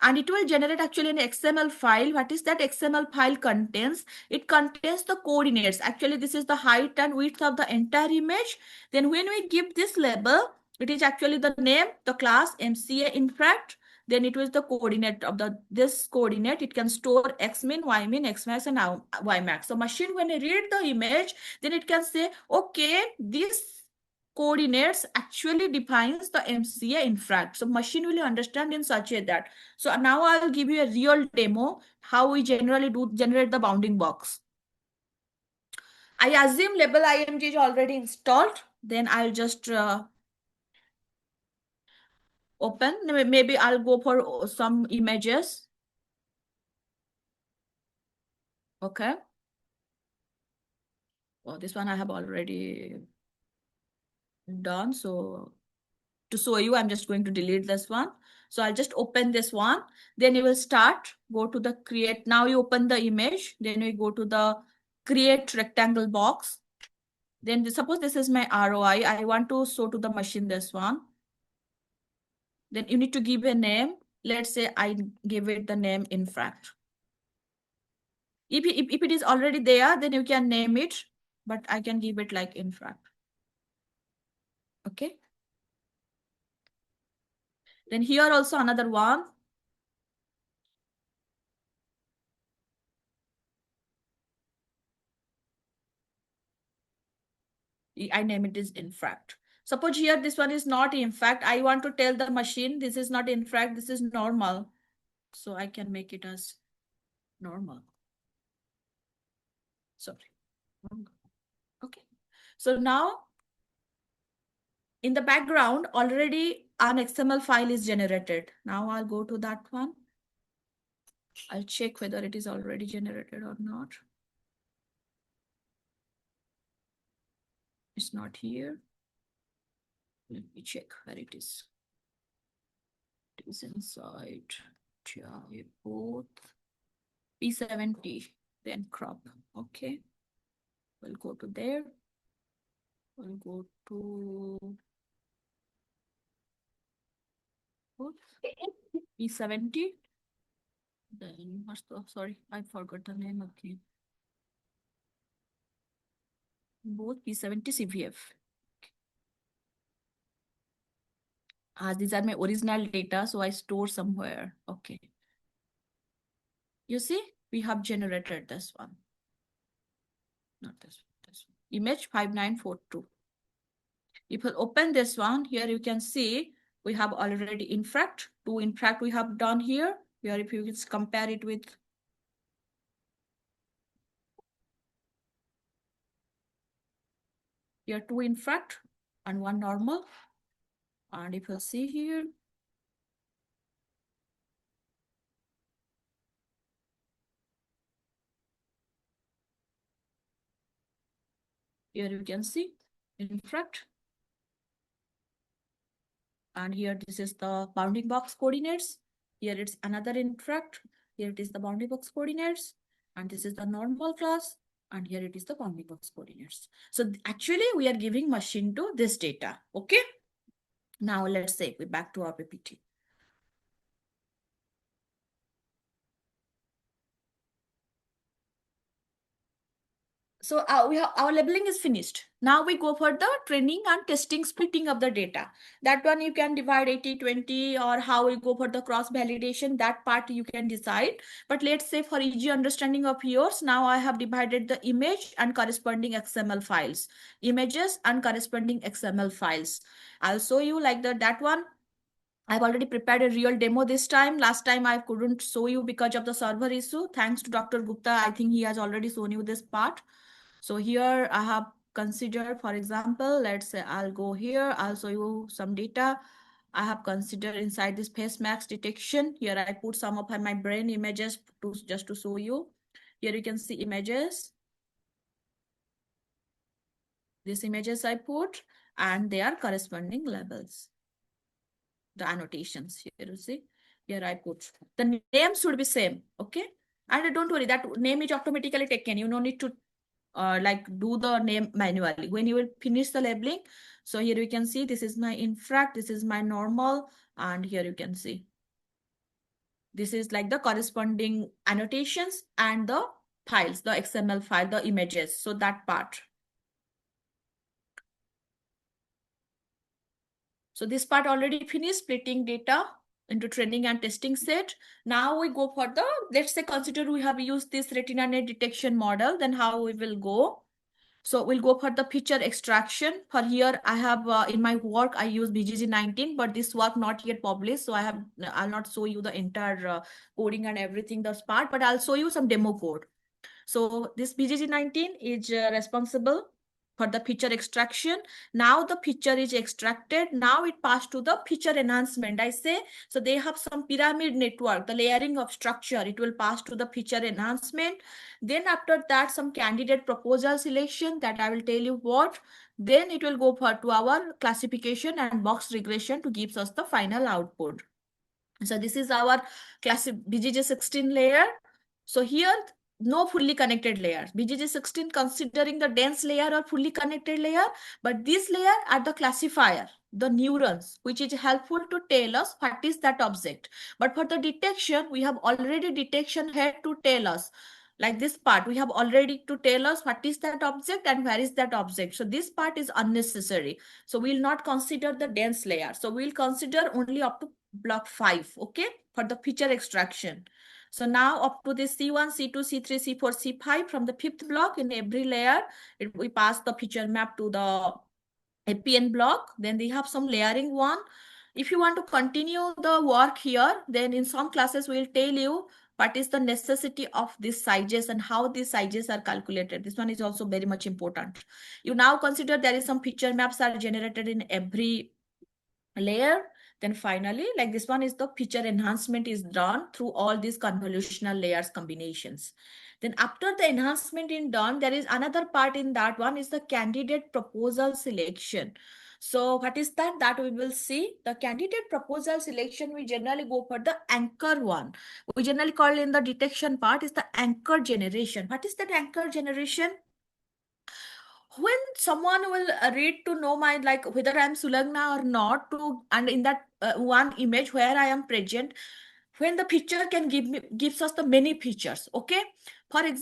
Speaker 2: and it will generate actually an XML file. What is that XML file contains? It contains the coordinates. Actually, this is the height and width of the entire image. Then when we give this label, it is actually the name, the class, MCA infract. Then it was the coordinate of this coordinate. It can store X min, Y min, X max, and Y max. So machine, when it read the image, then it can say, okay, this coordinates actually defines the MCA infract. So machine will understand in such a that. So now I'll give you a real demo how we generally do generate the bounding box. I assume label IMG is already installed. Then I'll just open. Maybe I'll go for some images. Okay. Oh, this one I have already done. So to show you, I'm just going to delete this one. So I'll just open this one. Then you will start, go to the create. Now you open the image. Then we go to the create rectangle box. Then suppose this is my ROI. I want to show to the machine this one. Then you need to give a name. Let's say I give it the name infract. If it is already there, then you can name it, but I can give it like infract. Okay. Then here also another one. I name it is infract. Suppose here this one is not infract. I want to tell the machine this is not infract, this is normal. So I can make it as normal. Sorry. Okay. So now in the background already an XML file is generated. Now I'll go to that one. I'll check whether it is already generated or not. It's not here. Let me check where it is. It is inside both P70, then crop. Okay. We'll go to there. We'll go to P70. Then what's the, sorry, I forgot the name again. Both P70 CVF. These are my original data, so I store somewhere. Okay. You see, we have generated this one. Not this one, this one. Image 5942. If you open this one, here you can see we have already infract. Two infract we have done here. Here, if you just compare it with here, two infract and one normal. And if you see here, here you can see infract. And here this is the bounding box coordinates. Here it's another infract. Here it is the bounding box coordinates. And this is the normal class. And here it is the bounding box coordinates. So actually we are giving machine to this data. Okay. Now let's say we back to our PPT. So we have our labeling is finished. Now we go for the training and testing, splitting of the data. That one you can divide 80-20, or how we go for the cross validation. That part you can decide. But let's say for easy understanding of yours, now I have divided the image and corresponding XML files, images and corresponding XML files. I'll show you like that one. I've already prepared a real demo this time. Last time I couldn't show you because of the server issue. Thanks to Dr. Gupta, I think he has already shown you this part. So here I have considered, for example, let's say I'll go here, I'll show you some data. I have considered inside this face mask detection. Here I put some of my brain images to just to show you. Here you can see images. These images I put, and they are corresponding labels. The annotations here, you see. Here I put. The name should be same, okay? And don't worry, that name is automatically taken. You don't need to like do the name manually when you will finish the labeling. So here you can see this is my infract, this is my normal, and here you can see this is like the corresponding annotations and the files, the XML file, the images. So that part. So this part already finished, splitting data into training and testing set. Now we go for the, let's say consider we have used this retina net detection model, then how we will go. So we'll go for the picture extraction. For here, I have in my work, I use BGG19, but this work not yet published. So I'll not show you the entire coding and everything, that's part, but I'll show you some demo code. So this BGG19 is responsible for the feature extraction. Now the feature is extracted. Now it passed to the feature enhancement. I say, so they have some pyramid network, the layering of structure. It will pass to the feature enhancement. Then after that, some candidate proposal selection that I will tell you what. Then it will go for to our classification and box regression to give us the final output. So this is our classic BGG16 layer. So here, no fully connected layers. BGG16 considering the dense layer or fully connected layer, but this layer are the classifier, the neurons, which is helpful to tell us what is that object. But for the detection, we have already detection head to tell us. Like this part, we have already to tell us what is that object and where is that object. So this part is unnecessary. So we'll not consider the dense layer. So we'll consider only up to block 5, okay, for the feature extraction. So now up to this C1, C2, C3, C4, C5 from the fifth block in every layer, we pass the feature map to the APN block. Then they have some layering one. If you want to continue the work here, then in some classes we'll tell you what is the necessity of these sizes and how these sizes are calculated. This one is also very much important. You now consider there is some feature maps are generated in every layer. Then finally, like this one is the feature enhancement is done through all these convolutional layers combinations. Then after the enhancement is done, there is another part in that one is the candidate proposal selection. So what is that? That we will see. The candidate proposal selection, we generally go for the anchor one. We generally call in the detection part is the anchor generation. What is that anchor generation? When someone will read to know my like whether I'm Sulagna or not to, and in that one image where I am present, when the feature can gives us the many features. Okay,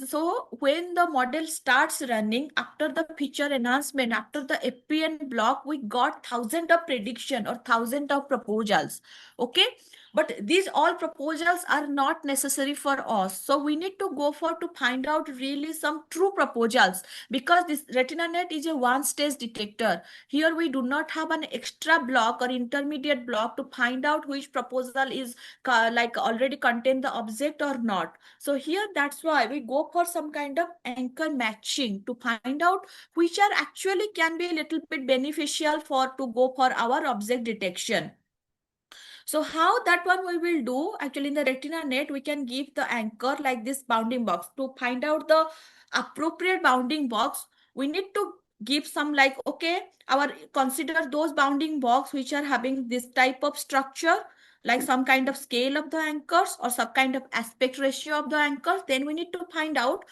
Speaker 2: so when the model starts running, after the feature enhancement, after the FPN block, we got thousand of prediction or thousand of proposals. Okay, but these all proposals are not necessary for us, so we need to go for to find out really some true proposals, because this RetinaNet is a one stage detector. Here we do not have an extra block or intermediate block to find out which proposal is like already contain the object or not. So here that's why we go for some kind of anchor matching to find out which are actually can be a little bit beneficial for to go for our object detection. So how that one we will do, actually in the RetinaNet, we can give the anchor like this bounding box. To find out the appropriate bounding box, we need to give some like, okay, our consider those bounding box which are having this type of structure, like some kind of scale of the anchors or some kind of aspect ratio of the anchors. Then we need to find out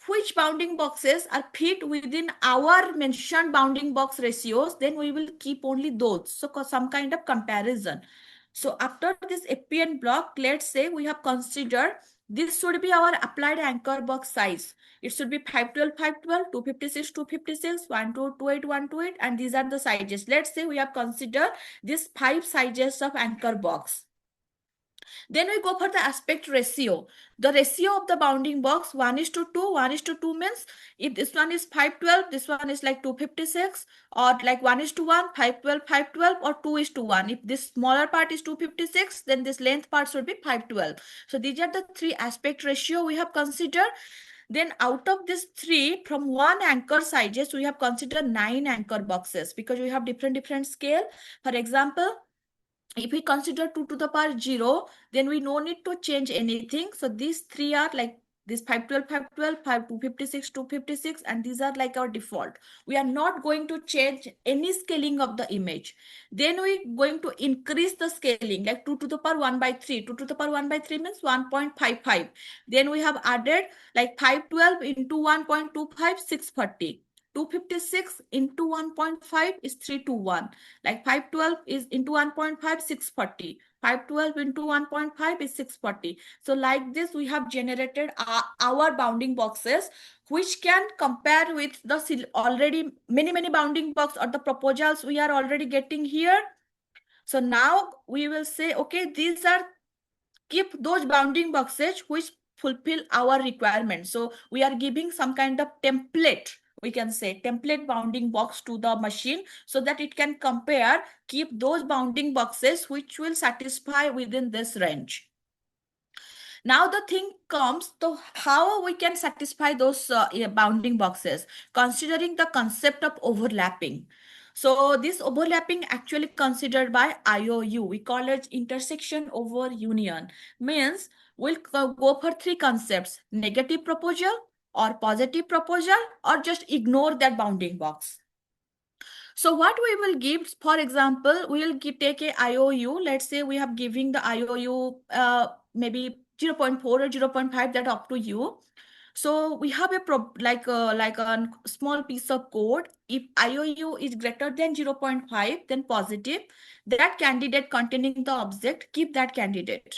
Speaker 2: which bounding boxes are fit within our mentioned bounding box ratios. Then we will keep only those. So some kind of comparison. So after this FPN block, let's say we have considered this should be our applied anchor box size. It should be 512, 512, 256, 256, 1228, 128, and these are the sizes. Let's say we have considered these 5 sizes of anchor box. Then we go for the aspect ratio. The ratio of the bounding box 1:2. 1:2 means if this one is 512, this one is like 256, or like 1:1, 512, 512, or 2:1. If this smaller part is 256, then this length part should be 512. So these are the 3 aspect ratio we have considered. Then out of this 3, from 1 anchor sizes, we have considered 9 anchor boxes because we have different scale. For example, if we consider 2 to the power 0, then we no need to change anything. So these 3 are like this 512, 512, 256, 256, and these are like our default. We are not going to change any scaling of the image. Then we going to increase the scaling like 2 to the power 1/3. 2 to the power 1/3 means 1.55. Then we have added like 512 into 1.25, 640. 256 into 1.5 is 321. Like 512 is into 1.5, 640. 512 into 1.5 is 640. So like this, we have generated our bounding boxes, which can compare with the already many bounding box or the proposals we are already getting here. So now we will say, okay, these are keep those bounding boxes which fulfill our requirements. So we are giving some kind of template, we can say template bounding box to the machine, so that it can compare, keep those bounding boxes which will satisfy within this range. Now the thing comes to how we can satisfy those bounding boxes, considering the concept of overlapping. So this overlapping actually considered by IOU. We call it intersection over union. Means we'll go for 3 concepts: negative proposal or positive proposal, or just ignore that bounding box. So what we will give, for example, we will take a IOU. Let's say we have giving the IOU maybe 0.4 or 0.5, that up to you. So we have like a small piece of code. If IOU is greater than 0.5, then positive. That candidate containing the object, keep that candidate.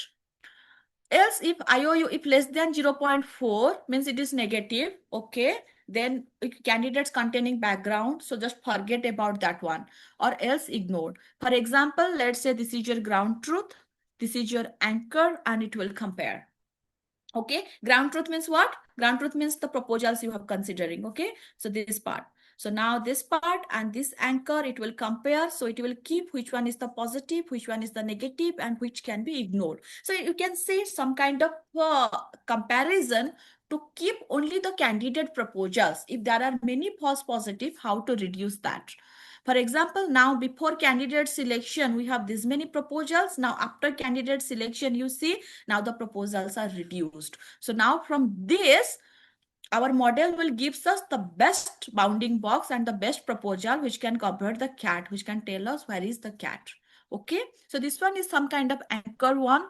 Speaker 2: Else, if IOU if less than 0.4 means it is negative, okay, then candidates containing background, so just forget about that one, or else ignored. For example, let's say this is your ground truth, this is your anchor, and it will compare. Okay, ground truth means what? Ground truth means the proposals you have considering. Okay, so this part. So now this part and this anchor, it will compare. So it will keep which one is the positive, which one is the negative, and which can be ignored. So you can see some kind of comparison to keep only the candidate proposals. If there are many false positive, how to reduce that? For example, now before candidate selection, we have this many proposals. Now after candidate selection, you see now the proposals are reduced. So now from this, our model will gives us the best bounding box and the best proposal which can cover the cat, which can tell us where is the cat. Okay, so this one is some kind of anchor one.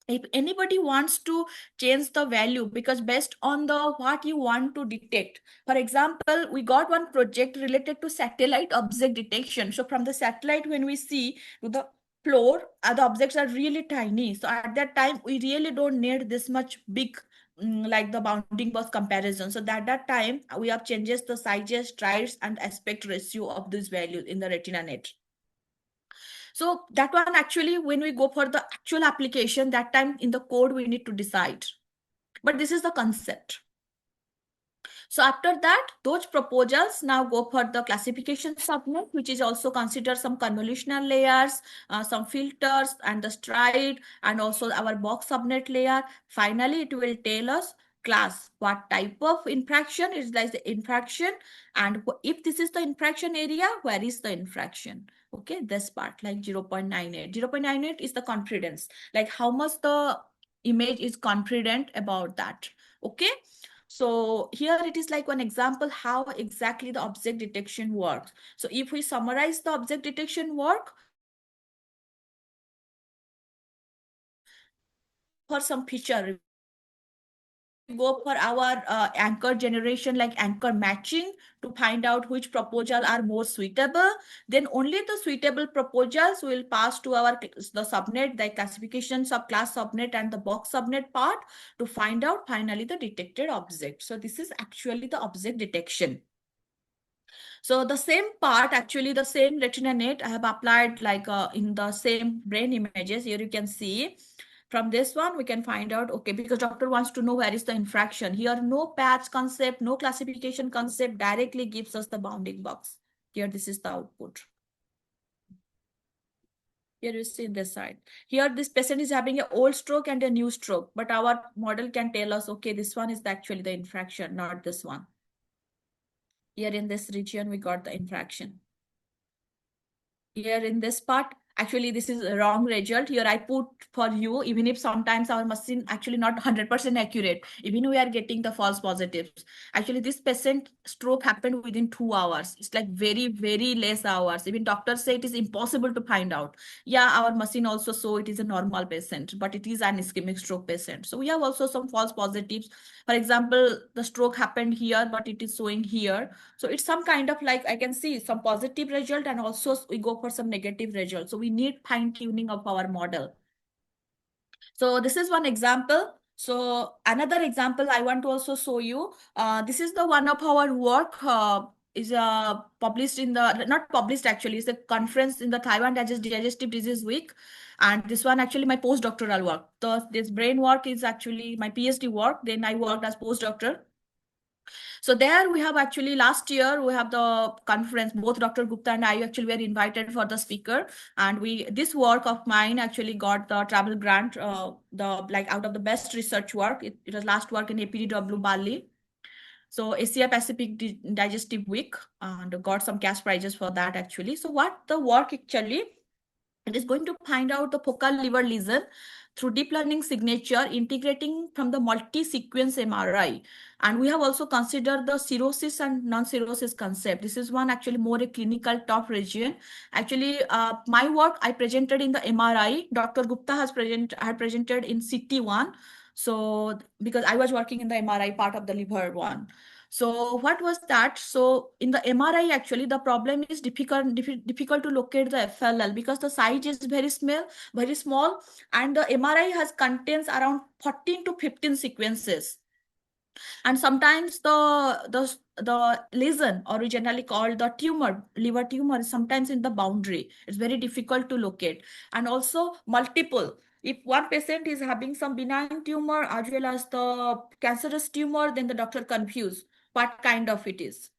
Speaker 2: If anybody wants to change the value, because based on the what you want to detect, for example, we got one project related to satellite object detection. So from the satellite, when we see to the floor, the objects are really tiny. So at that time, we really don't need this much big like the bounding box comparison. So that time we have changes the sizes, strides, and aspect ratio of this value in the retina net. So that one actually, when we go for the actual application, that time in the code we need to decide. But this is the concept. So after that, those proposals now go for the classification subnet, which is also consider some convolutional layers, some filters, and the stride, and also our box subnet layer. Finally, it will tell us class what type of infraction is like the infraction, and if this is the infraction area, where is the infraction. Okay, this part like 0.98. 0.98 is the confidence, like how much the image is confident about that. Okay. So here it is like one example how exactly the object detection works. So if we summarize the object detection work, for some feature, go for our anchor generation, like anchor matching, to find out which proposal are more suitable. Then only the suitable proposals will pass to our the subnet, the classification subclass subnet and the box subnet part, to find out finally the detected object. So this is actually the object detection. So the same part, actually the same retina net I have applied like in the same brain images. Here you can see from this one, we can find out, okay, because doctor wants to know where is the infraction. Here, no patch concept, no classification concept, directly gives us the bounding box. Here, this is the output. Here you see this side. Here, this patient is having an old stroke and a new stroke, but our model can tell us, okay, this one is actually the infraction, not this one. Here in this region, we got the infraction. Here in this part, actually this is a wrong result. Here I put for you, even if sometimes our machine actually not 100% accurate, even we are getting the false positives. Actually this patient stroke happened within 2 hours. It's like very, very less hours. Even doctors say it is impossible to find out. Yeah, our machine also show it is a normal patient, but it is an ischemic stroke patient. So we have also some false positives. For example, the stroke happened here, but it is showing here. So it's some kind of like, I can see some positive result and also we go for some negative result. So we need fine tuning of our model. So this is one example. So another example I want to also show you. This is the one of our work is published in the, not published actually, it's a conference in the Taiwan Digestive Disease Week. And this one actually my postdoctoral work. So this brain work is actually my PhD work. Then I worked as postdoctor. So there we have actually last year we have the conference, both Dr. Gupta and I actually were invited for the speaker, and we this work of mine actually got the travel grant, the like out of the best research work. It was last work in APDW Bali. So Asia Pacific Digestive Week, and got some cash prizes for that actually. So what the work actually, it is going to find out the focal liver lesion through deep learning signature integrating from the multi-sequence MRI. And we have also considered the cirrhosis and non-cirrhosis concept. This is one actually more a clinical top region. Actually, my work I presented in the MRI. Dr. Gupta had presented in CT1. So because I was working in the MRI part of the liver one. So what was that? So in the MRI, actually, the problem is difficult to locate the FLL because the size is very small, and the MRI has contains around 14 to 15 sequences. And sometimes the lesion, originally called the tumor, liver tumor, is sometimes in the boundary. It's very difficult to locate, and also multiple. If one patient is having some benign tumor as well as the cancerous tumor, then the doctor confused what kind of it is.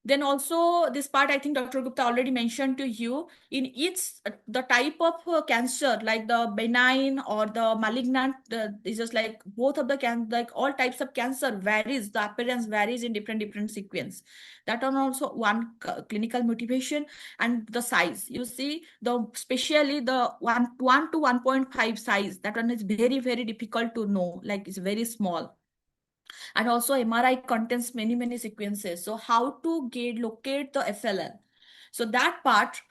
Speaker 2: Then also this part, I think Dr. Gupta already mentioned to you, in each, the type of cancer, like the benign or the malignant, it's just like both of the like all types of cancer varies, the appearance varies in different sequence. That one also one clinical motivation. And the size, you see, especially the 1 to 1.5 size, that one is very difficult to know, like it's very small. And also MRI contains many sequences. So how to locate the FLL? So that part,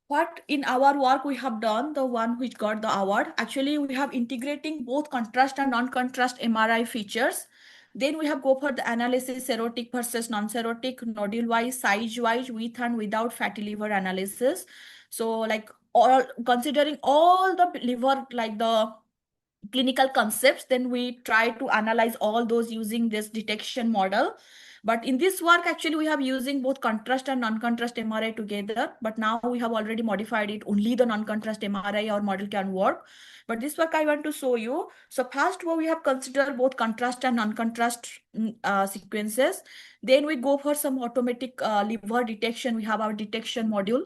Speaker 2: what in our work we have done, the one which got the award, actually we have integrating both contrast and non-contrast MRI features. Then we have go for the analysis, serotic versus non-serotic, nodule wise, size wise, with and without fatty liver analysis. So like all considering all the liver, like the clinical concepts, then we try to analyze all those using this detection model. But in this work, actually, we have using both contrast and non-contrast MRI together. But now we have already modified it. Only the non-contrast MRI our model can work. But this work I want to show you. So first, we have considered both contrast and non-contrast sequences. Then we go for some automatic liver detection. We have our detection module.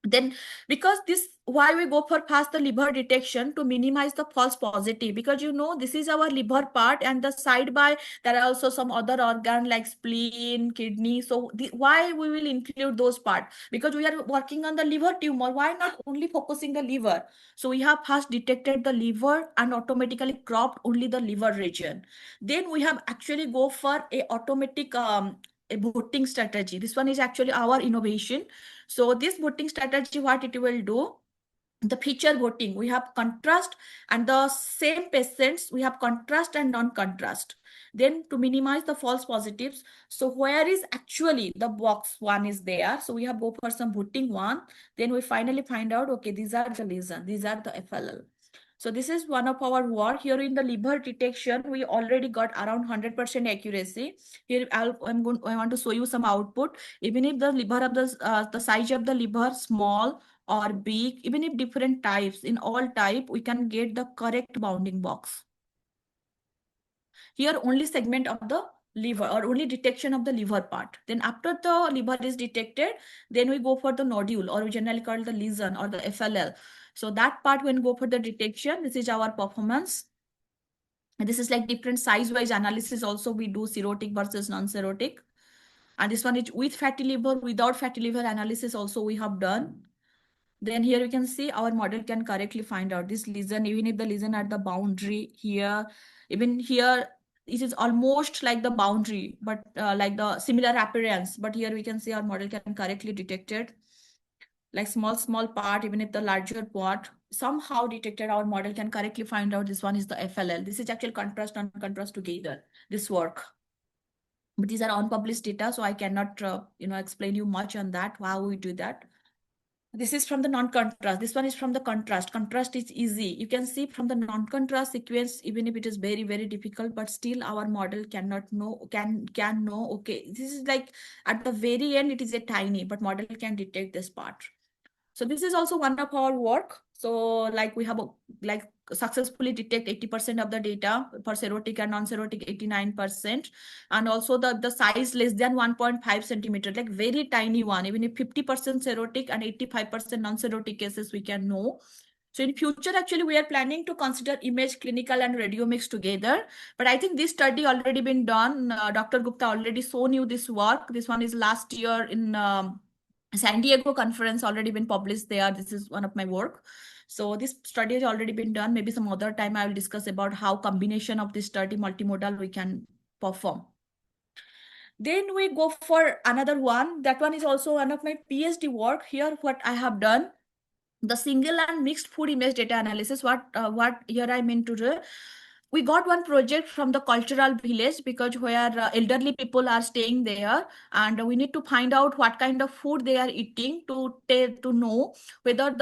Speaker 2: Then, because this, why we go for fast the liver detection, to minimize the false positive, because this is our liver part, and the side by there are also some other organ like spleen, kidney. So why we will include those part, because we are working on the liver tumor, why not only focusing the liver? So we have first detected the liver and automatically cropped only the liver region. Then we have actually go for a automatic a voting strategy. This one is actually our innovation. So this voting strategy, what it will do, the feature voting, we have contrast, and the same patients, we have contrast and non-contrast. Then to minimize the false positives, so where is actually the box one is there, so we have go for some voting one. Then we finally find out, okay, these are the lesion, these are the FLL. So this is one of our work. Here in the liver detection, we already got around 100% accuracy. Here I want to show you some output. Even if the liver of the size of the liver small or big, even if different types, in all type, we can get the correct bounding box. Here only segment of the liver, or only detection of the liver part. Then after the liver is detected, then we go for the nodule, or we generally call the lesion or the FLL. So that part when go for the detection, this is our performance. And this is like different size-wise analysis. Also, we do cirrhotic versus non-cirrhotic. And this one is with fatty liver, without fatty liver analysis also we have done. Then here you can see our model can correctly find out this lesion, even if the lesion at the boundary here, even here, it is almost like the boundary, but like the similar appearance. But here we can see our model can correctly detect it. Like small part, even if the larger part somehow detected, our model can correctly find out this one is the FLL. This is actually contrast and contrast together, this work. But these are unpublished data, so I cannot explain you much on that, how we do that. This is from the non-contrast. This one is from the contrast. Contrast is easy. You can see from the non-contrast sequence, even if it is very, very difficult, but still our model cannot know, can know, okay, this is like at the very end, it is a tiny, but model can detect this part. So this is also one of our work. So like we have like successfully detect 80% of the data for cirrhotic and non-cirrhotic 89%. And also the size less than 1.5 centimeter, like very tiny one, even if 50% cirrhotic and 85% non-cirrhotic cases we can know. So in future, actually, we are planning to consider image, clinical, and radiomics together. But I think this study already been done. Dr. Gupta already shown you this work. This one is last year in San Diego conference, already been published there. This is one of my work. So this study has already been done. Maybe some other time I will discuss about how combination of this study multimodal we can perform. Then we go for another one. That one is also one of my PhD work. Here, what I have done, the single and mixed food image data analysis. What here I mean to do, we got one project from the cultural village, because where elderly people are staying there, and we need to find out what kind of food they are eating to know whether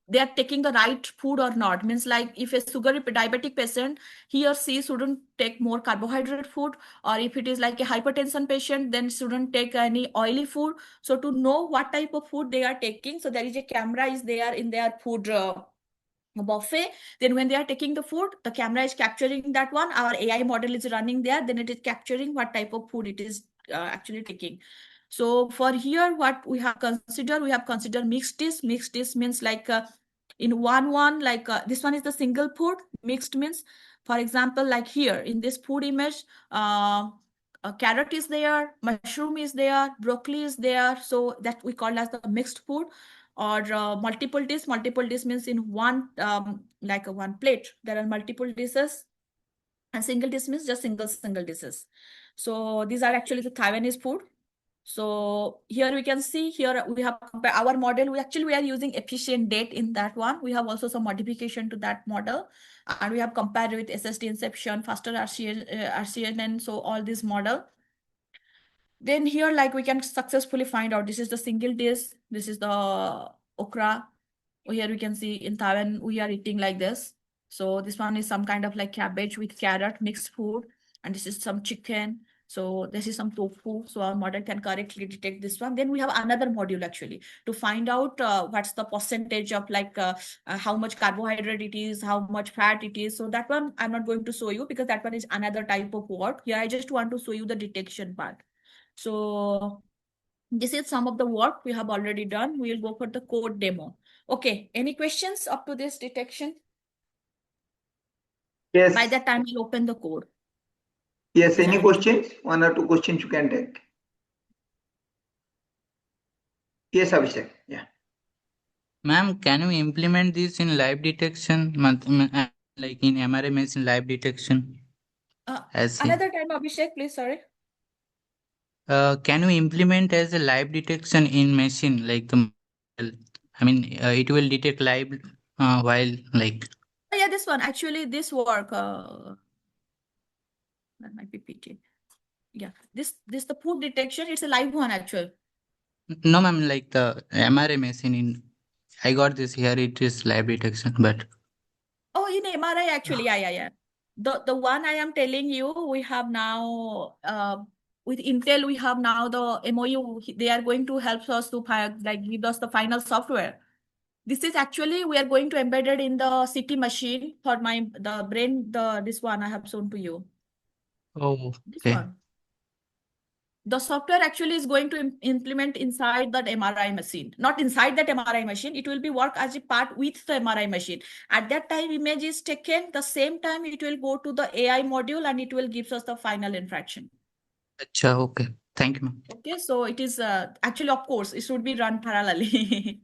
Speaker 2: they are taking the right food or not. Means like if a sugar diabetic patient, he or she shouldn't take more carbohydrate food, or if it is like a hypertension patient, then shouldn't take any oily food. So to know what type of food they are taking, so there is a camera is there in their food buffet. Then when they are taking the food, the camera is capturing that one, our AI model is running there, then it is capturing what type of food it is actually taking. So for here, what we have considered mixed dish. Mixed dish means like in one like this one is the single food. Mixed means, for example, like here in this food image, a carrot is there, mushroom is there, broccoli is there, so that we call as the mixed food. Or multiple dish. Multiple dish means in one like one plate there are multiple dishes, and single dish means just single dishes. So these are actually the Taiwanese food. So here we can see, here we have our model. We are using efficient date in that one. We have also some modification to that model, and we have compared with SSD inception, faster RCN, so all this model. Then here, like we can successfully find out this is the single dish, this is the okra, Here we can see in Taiwan, we are eating like this. So this one is some kind of like cabbage with carrot mixed food. And this is some chicken. So this is some tofu. So our model can correctly detect this one. Then we have another module actually to find out what's the percentage of like how much carbohydrate it is, how much fat it is. So that one I'm not going to show you because that one is another type of work. Here I just want to show you the detection part. So this is some of the work we have already done. We will go for the code demo. Okay, any questions up to this detection? By
Speaker 1: Yes.
Speaker 2: that time, we'll open the code.
Speaker 1: Yes.
Speaker 2: Is there
Speaker 1: Any
Speaker 2: any?
Speaker 1: questions? One or two questions you can take. Yes, Abhishek. Yeah.
Speaker 3: Ma'am, can we implement this in live detection, like in MRI machine live detection? As
Speaker 2: Another time, Abhishek, please, sorry.
Speaker 3: can we implement as a live detection in machine like I mean it will detect live while like
Speaker 2: Oh, yeah, this one. Actually, this work, that might be PT. Yeah, this the food detection. It's a live one, actually.
Speaker 3: no ma'am, like the MRI machine in I got this here, it is live detection, but
Speaker 2: Oh, in MRI, actually, yeah. The one I am telling you, we have now with Intel, we have now the MOU. They are going to help us to like give us the final software. This is actually we are going to embed it in the CT machine for my the brain. This one I have shown to you.
Speaker 3: oh
Speaker 2: This
Speaker 3: okay.
Speaker 2: one. The software actually is going to implement inside that MRI machine, not inside that MRI machine. It will be work as a part with the MRI machine. At that time, image is taken. The same time, it will go to the AI module and it will give us the final infraction.
Speaker 3: Acha, okay. Thank you, ma'am.
Speaker 2: Okay, so it is actually, of course, it should be run parallelly.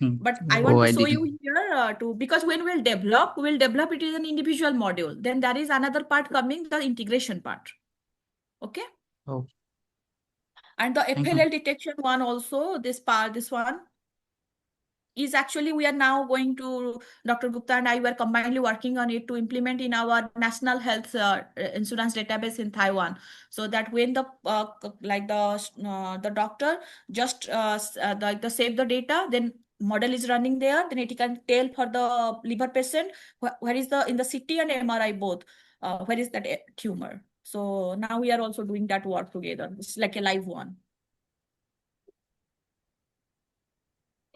Speaker 3: Hmm.
Speaker 2: But I
Speaker 3: Oh,
Speaker 2: want to
Speaker 3: I
Speaker 2: show
Speaker 3: didn't.
Speaker 2: you here because when we'll develop it as an individual module. Then there is another part coming, the integration part. Okay.
Speaker 3: Oh,
Speaker 2: And the
Speaker 3: thank you,
Speaker 2: FLL
Speaker 3: ma'am.
Speaker 2: detection one also, this one is actually we are now going to Dr. Gupta and I were combinedly working on it to implement in our national health insurance database in Taiwan, so that when the doctor just the save the data, then model is running there, then it can tell for the liver patient where is the in the CT and MRI both where is that tumor. So now we are also doing that work together. It's like a live one.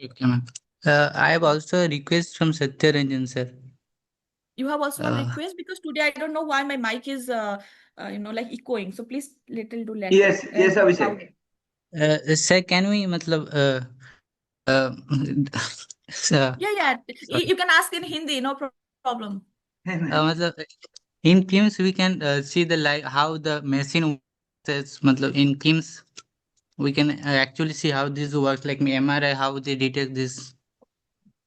Speaker 3: Okay, ma'am. I have
Speaker 2: Yeah.
Speaker 3: also a request from Satyaranjan sir.
Speaker 2: You have also one
Speaker 3: Uh,
Speaker 2: request because today I don't know why my mic is like echoing. So please little do let
Speaker 1: Yes. Yes,
Speaker 2: do
Speaker 1: Abhishek.
Speaker 2: louder.
Speaker 3: sir, can we, matlab, uh, uh,
Speaker 2: Yeah.
Speaker 3: sorry,
Speaker 2: You can ask in Hindi, no problem.
Speaker 3: matlab, in Kims we can see the live how the machine works. Matlab, in Kims we can actually see how this works, like MRI, how they detect this.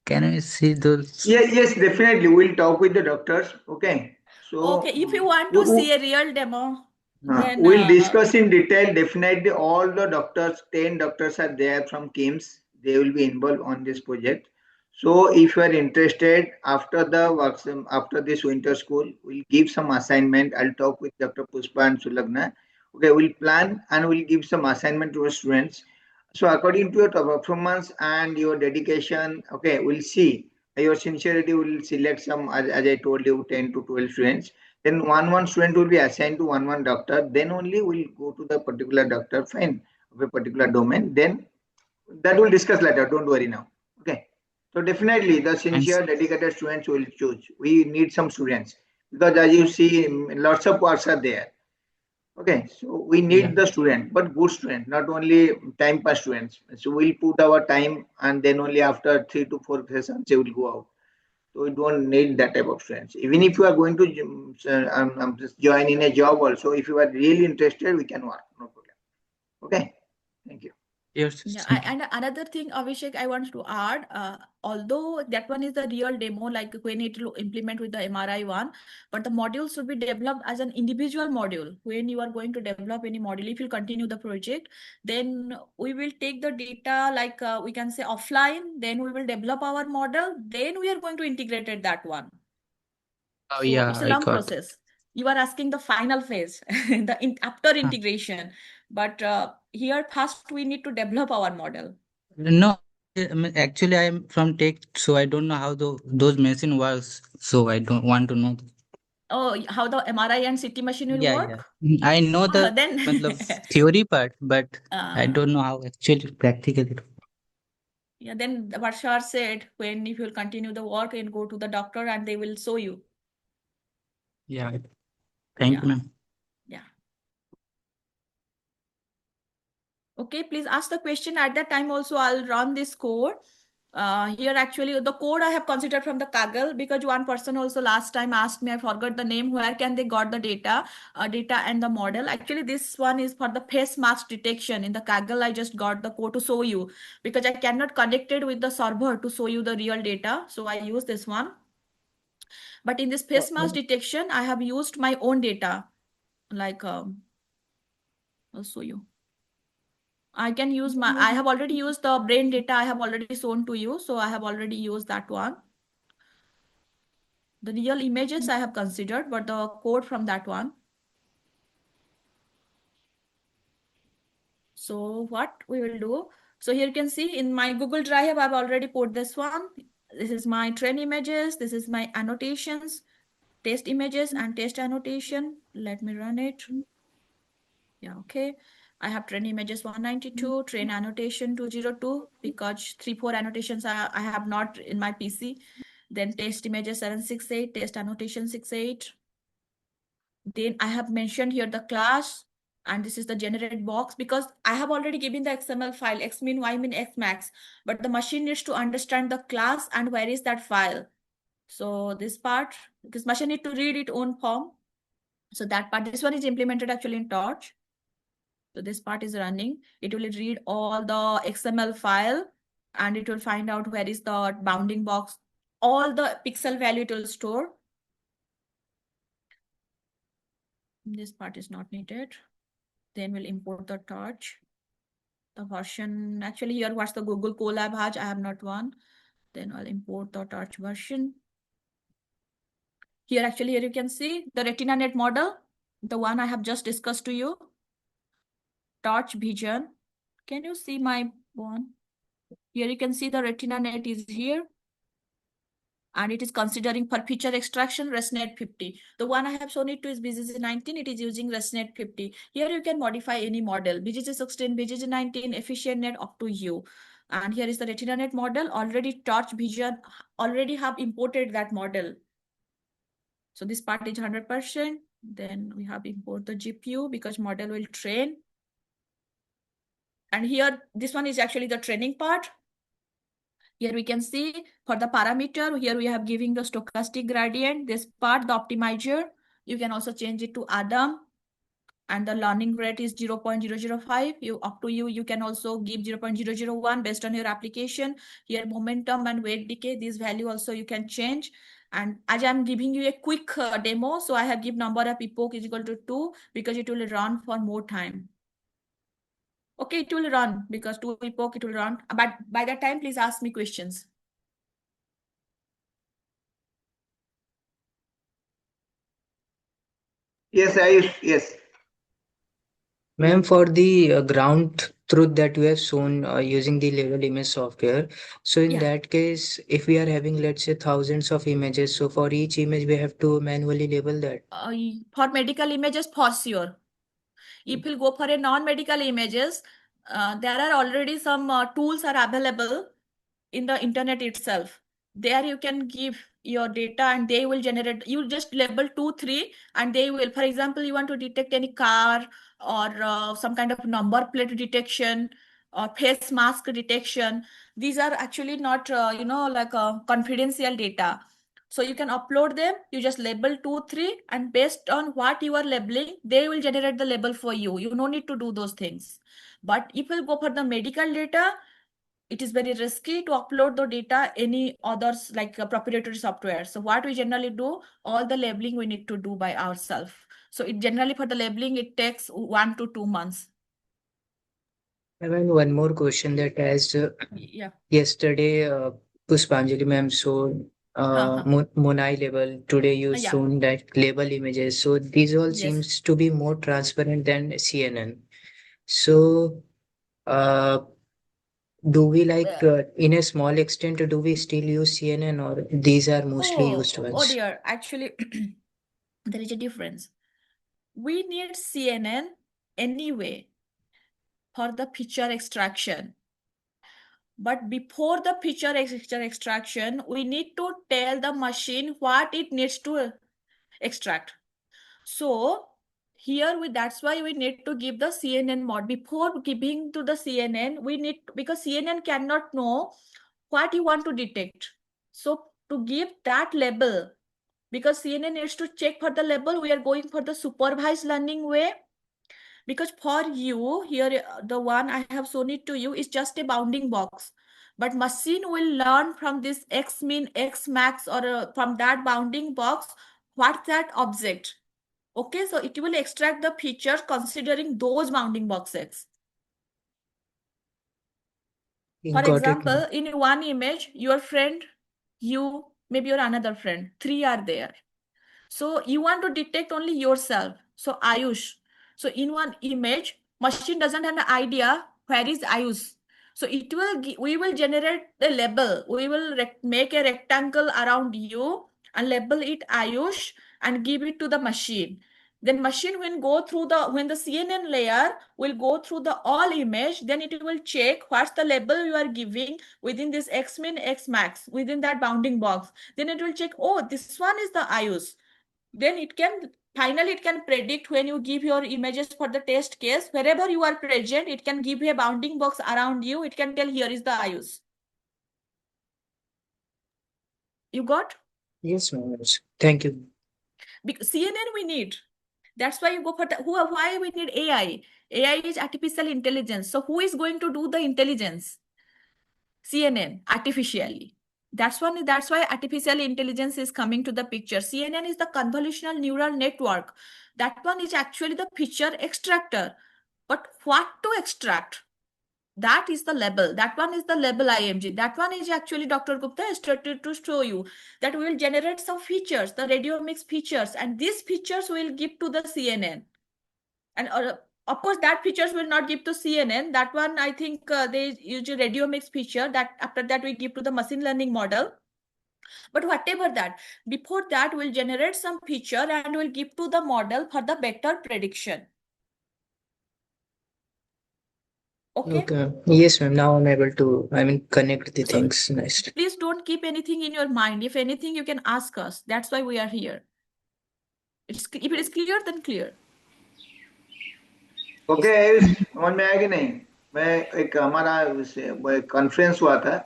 Speaker 3: Can we see those?
Speaker 1: Yes, definitely. We'll talk with the doctors. Okay.
Speaker 2: Okay,
Speaker 1: So,
Speaker 2: if you want to see a real demo, then
Speaker 1: we'll discuss in detail. Definitely, all the doctors, 10 doctors are there from KIMS. They will be involved on this project. So, if you are interested after the works, after this winter school, we'll give some assignment. I'll talk with Dr. Puspa and Sulagna. Okay, we'll plan and we'll give some assignment to our students. So, according to your performance and your dedication, okay, we'll see. Your sincerity will select some, as I told you, 10 to 12 students. Then one student will be assigned to one doctor. Then only we'll go to the particular doctor, fine, of a particular domain. Then that we'll discuss later. Don't worry now. Okay. So definitely the
Speaker 3: Thanks.
Speaker 1: sincere, dedicated students will choose. We need some students because as you see, lots of parts are there. Okay, so we
Speaker 3: Yeah.
Speaker 1: need the student, but good student, not only time pass students. So we'll put our time and then only after 3 to 4 sessions they will go out. So we don't need that type of students. Even if you are going to just join in a job also, if you are really interested, we can work. No problem. Okay. Thank you.
Speaker 3: Yes.
Speaker 2: yeah,
Speaker 3: Thank you.
Speaker 2: and another thing, Abhishek, I want to add, although that one is the real demo, like when it will implement with the MRI one, but the module should be developed as an individual module. When you are going to develop any module, if you continue the project, then we will take the data, like we can say offline, then we will develop our model, then we are going to integrate it that one.
Speaker 3: Oh
Speaker 2: So
Speaker 3: yeah,
Speaker 2: it's a
Speaker 3: I
Speaker 2: long
Speaker 3: got.
Speaker 2: process. You are asking the final phase, after
Speaker 3: Huh.
Speaker 2: integration. But here first we need to develop our model.
Speaker 3: No, I mean, actually, I am from tech, so I don't know how those machine works. So I don't want to know.
Speaker 2: Oh, how the MRI and CT machine will
Speaker 3: Yeah, yeah.
Speaker 2: work?
Speaker 3: I know the
Speaker 2: Then,
Speaker 3: matlab, theory part, but I
Speaker 2: uh,
Speaker 3: don't know how actually practically.
Speaker 2: yeah, then what Shar said, when if you'll continue the work and go to the doctor and they will show you.
Speaker 3: Yeah. Thank you,
Speaker 2: Yeah,
Speaker 3: ma'am.
Speaker 2: yeah. Okay, please ask the question. At that time also, I'll run this code. Here actually the code I have considered from the Kaggle, because one person also last time asked me, I forgot the name, where can they got the data and the model. Actually, this one is for the face mask detection. In the Kaggle, I just got the code to show you, because I cannot connect it with the server to show you the real data. So I use this one. But in this face mask detection, I have used my own data. Like, I'll show you. I can use I have already used the brain data I have already shown to you. So I have already used that one. The real images I have considered, but the code from that one. So what we will do, so here you can see in my Google Drive, I've already put this one. This is my train images. This is my annotations, test images and test annotation. Let me run it. Yeah, okay. I have train images 192, train annotation 202, because 3-4 annotations I have not in my PC. Then test images 768, test annotation 68. Then I have mentioned here the class, and this is the generate box, because I have already given the XML file, x min, y min, x max, but the machine needs to understand the class and where is that file. So this part, because machine need to read its own form. So that part, this one is implemented actually in Torch. So this part is running. It will read all the XML file and it will find out where is the bounding box. All the pixel value it will store. This part is not needed. Then we'll import the Torch. The version, actually here what's the Google Colab Haj, I have not one. Then I'll import the Torch version. Here actually, here you can see the RetinaNet model, the one I have just discussed to you. Torch Vision. Can you see my one? Here you can see the RetinaNet is here. And it is considering for feature extraction ResNet 50. The one I have shown it to is BGG19. It is using ResNet 50. Here you can modify any model, BGG16, BGG19, efficient net, up to you. And here is the RetinaNet model. Already Torch Vision already have imported that model. So this part is 100%. Then we have import the GPU, because model will train. And here, this one is actually the training part. Here we can see for the parameter, here we have giving the stochastic gradient, this part, the optimizer. You can also change it to Adam. And the learning rate is 0.005. Up to you, you can also give 0.001 based on your application. Here momentum and weight decay, this value also you can change. And as I'm giving you a quick demo, so I have give number of epoch is equal to 2, because it will run for more time. Okay, it will run because 2 epoch it will run. But by that time, please ask me questions.
Speaker 1: Yes, Ayush. Yes.
Speaker 4: Ma'am, for the ground truth that you have shown using the label image software, so in
Speaker 2: Yeah.
Speaker 4: that case, if we are having, let's say, thousands of images, so for each image we have to manually label that.
Speaker 2: For medical images, for sure. If you go for a non-medical images, there are already some tools are available in the internet itself. There you can give your data and they will generate, you just label 2 3 and they will, for example, you want to detect any car or some kind of number plate detection or face mask detection. These are actually not like confidential data. So you can upload them, you just label 2 3 and based on what you are labeling, they will generate the label for you. You no need to do those things. But if you go for the medical data, it is very risky to upload the data any others like proprietary software. So what we generally do, all the labeling we need to do by ourselves. So it generally for the labeling, it takes 1 to 2 months.
Speaker 4: I mean, one more question that as
Speaker 2: Yeah.
Speaker 4: yesterday, Puspanjali ma'am showed Monai label. Today you
Speaker 2: Yeah.
Speaker 4: shown that label images. So these all
Speaker 2: Yes.
Speaker 4: seems to be more transparent than CNN. So, uh, Do we like in a small extent, do we still use CNN, or these are mostly used
Speaker 2: Oh
Speaker 4: ones?
Speaker 2: dear, actually, there is a difference. We need CNN anyway for the picture extraction. But before the picture extraction, we need to tell the machine what it needs to extract. So here that's why we need to give the CNN mod. Before giving to the CNN, we need, because CNN cannot know what you want to detect. So to give that label, because CNN needs to check for the label, we are going for the supervised learning way. Because for you here, the one I have shown it to you is just a bounding box, but machine will learn from this x min, x max, or from that bounding box what's that object. Okay, so it will extract the features considering those bounding boxes. For
Speaker 4: Got it,
Speaker 2: example,
Speaker 4: ma'am.
Speaker 2: in one image, your friend, you, maybe your another friend, 3 are there. So you want to detect only yourself. So Ayush. So in one image, machine doesn't have an idea where is Ayush. So it will, we will generate the label. We will make a rectangle around you and label it Ayush and give it to the machine. Then machine when go through the, when the CNN layer will go through the all image, then it will check what's the label you are giving within this x min, x max, within that bounding box. Then it will check, oh, this one is the Ayush. Then it can, finally it can predict when you give your images for the test case, wherever you are present, it can give you a bounding box around you. It can tell here is the Ayush. You got?
Speaker 4: Yes, ma'am. Yes. Thank you.
Speaker 2: Because CNN we need. That's why you go for the, why we need AI. AI is artificial intelligence. So who is going to do the intelligence? CNN, artificially. That's why artificial intelligence is coming to the picture. CNN is the convolutional neural network. That one is actually the picture extractor. But what to extract? That is the label. That one is the label IMG. That one is actually Dr. Gupta started to show you that we will generate some features, the radiomics features, and these features will give to the CNN. And of course, that features will not give to CNN. That one, I think they use a radiomics feature that after that we give to the machine learning model. But whatever that, before that we'll generate some feature and we'll give to the model for the better prediction. Okay.
Speaker 4: Okay. Yes, ma'am. Now I'm able to, connect the
Speaker 2: So
Speaker 4: things nicely.
Speaker 2: please don't keep anything in your mind. If anything, you can ask us. That's why we are here. If it is clear, then clear.
Speaker 1: Okay Ayush, समझ में आया कि नहीं? मैं एक हमारा conference हुआ था,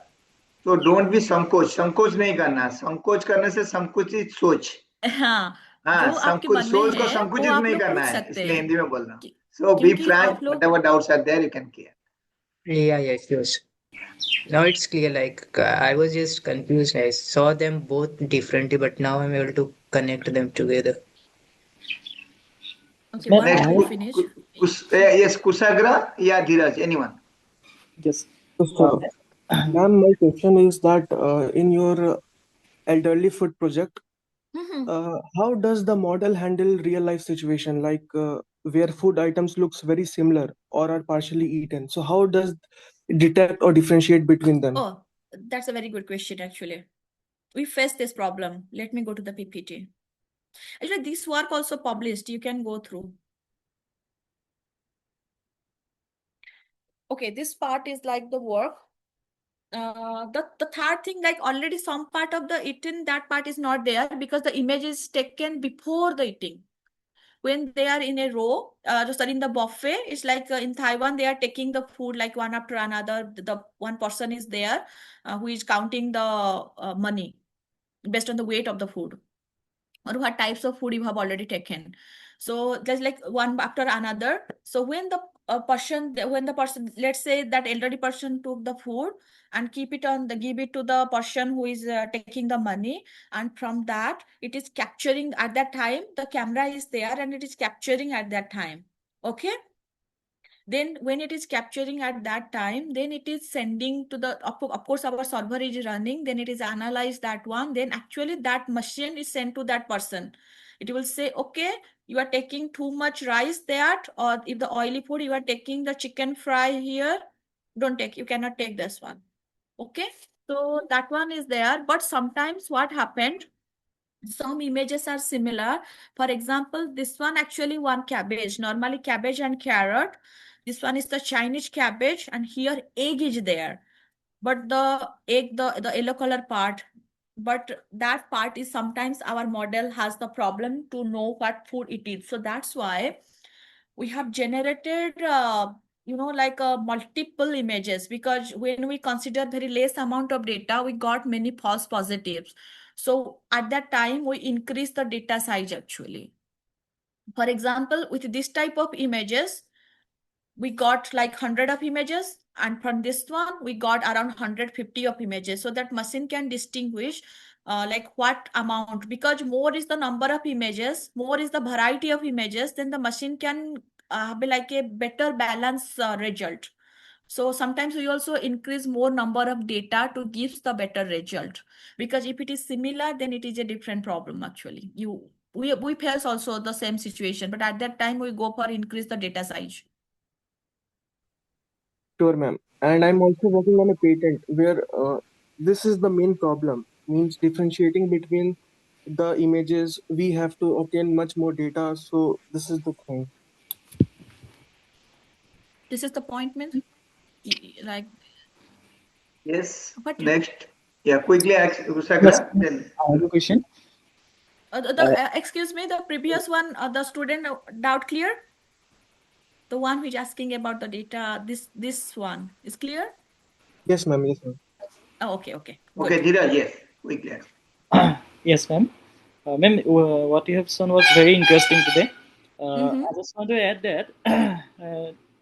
Speaker 1: तो डोंट बी संकोच, संकोच नहीं करना, संकोच करने से संकुचित सोच।
Speaker 2: हाँ,
Speaker 1: हाँ,
Speaker 2: जो आपके मन में
Speaker 1: सोच को
Speaker 2: है वो
Speaker 1: संकुचित
Speaker 2: आप
Speaker 1: नहीं
Speaker 2: लोग
Speaker 1: करना
Speaker 2: पूछ
Speaker 1: है,
Speaker 2: सकते
Speaker 1: इसलिए
Speaker 2: हैं
Speaker 1: हिंदी में बोल रहा हूँ। So be
Speaker 2: क्योंकि
Speaker 1: frank,
Speaker 2: आप लोग
Speaker 1: whatever doubts are there, you can clear.
Speaker 4: Yeah, yes, yes. Now it's clear. Like I was just confused. I saw them both differently, but now I'm able to connect them together.
Speaker 2: Okay,
Speaker 5: Ma'am,
Speaker 2: one
Speaker 1: Next,
Speaker 2: will finish.
Speaker 1: yes, Kusagra, yeah, Dheeraj, anyone.
Speaker 5: yes. Ma'am, my question is that in your elderly food project,
Speaker 2: Mhm.
Speaker 5: how does the model handle real life situation like where food items looks very similar or are partially eaten? So how does it detect or differentiate between them?
Speaker 2: Oh, that's a very good question, actually. We face this problem. Let me go to the PPT. Actually, this work also published. You can go through. Okay, this part is like the work. The third thing, like already some part of the eating, that part is not there because the image is taken before the eating. When they are in a row, just in the buffet, it's like in Taiwan, they are taking the food like one after another. The one person is there who is counting the money based on the weight of the food or what types of food you have already taken. So there's like one after another. So when the person, let's say that elderly person took the food and keep it on the, give it to the person who is taking the money, and from that it is capturing at that time, the camera is there and it is capturing at that time. Okay. Then when it is capturing at that time, then it is sending to the, of course our server is running, then it is analyzed that one, then actually that machine is sent to that person. It will say, okay, you are taking too much rice there, or if the oily food, you are taking the chicken fry here, You cannot take this one. Okay, so that one is there, but sometimes what happened, some images are similar. For example, this one actually one cabbage, normally cabbage and carrot. This one is the Chinese cabbage, and here egg is there. But the egg, the yellow color part, but that part is sometimes our model has the problem to know what food it is. So that's why we have generated like multiple images, because when we consider very less amount of data, we got many false positives. So at that time we increase the data size actually. For example, with this type of images, we got like 100 of images, and from this one we got around 150 of images, so that machine can distinguish like what amount, because more is the number of images, more is the variety of images, then the machine can be like a better balance result. So sometimes we also increase more number of data to gives the better result, because if it is similar, then it is a different problem actually. We face also the same situation, but at that time we go for increase the data size.
Speaker 5: Sure, ma'am. And I'm also working on a patent where this is the main problem. Means differentiating between the images, we have to obtain much more data. So this is the thing.
Speaker 2: This is the point, means like
Speaker 1: Yes.
Speaker 2: what
Speaker 1: Next. Yeah, quickly ask
Speaker 6: Yes,
Speaker 1: Rusagla, then
Speaker 6: I have a question.
Speaker 2: excuse me, the previous one, the student doubt clear? The one who is asking about the data, this one is clear?
Speaker 5: Yes, ma'am. Yes, ma'am.
Speaker 2: Oh, okay,
Speaker 1: okay,
Speaker 2: good.
Speaker 1: Dhiraj, yes, quickly ask.
Speaker 6: Yes, ma'am. Ma'am, what you have shown was very interesting today.
Speaker 2: Mm-hmm.
Speaker 6: I just want to add that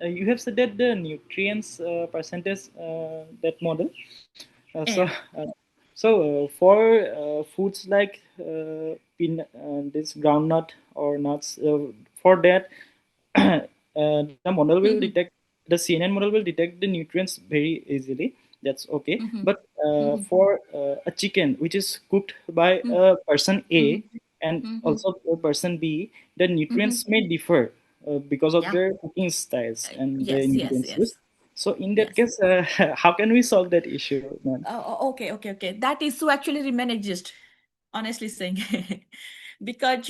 Speaker 6: you have said that the nutrients percentage that model. So,
Speaker 2: Yeah.
Speaker 6: for foods like this groundnut or nuts, for that the model will
Speaker 2: Mm-hmm.
Speaker 6: detect the CNN model will detect the nutrients very easily. That's okay.
Speaker 2: Mm-hmm.
Speaker 6: But
Speaker 2: Mm-hmm.
Speaker 6: for a chicken which is cooked by
Speaker 2: Mm-hmm.
Speaker 6: a person A
Speaker 2: Mm-hmm.
Speaker 6: and
Speaker 2: Mm-hmm.
Speaker 6: also a person B, the nutrients
Speaker 2: Mm-hmm.
Speaker 6: may differ because of
Speaker 2: Yeah.
Speaker 6: their cooking styles and the
Speaker 2: Yes,
Speaker 6: ingredients used. So in that
Speaker 2: yes.
Speaker 6: case, how can we solve that issue, ma'am?
Speaker 2: Okay. That issue actually remain exist, honestly saying. Because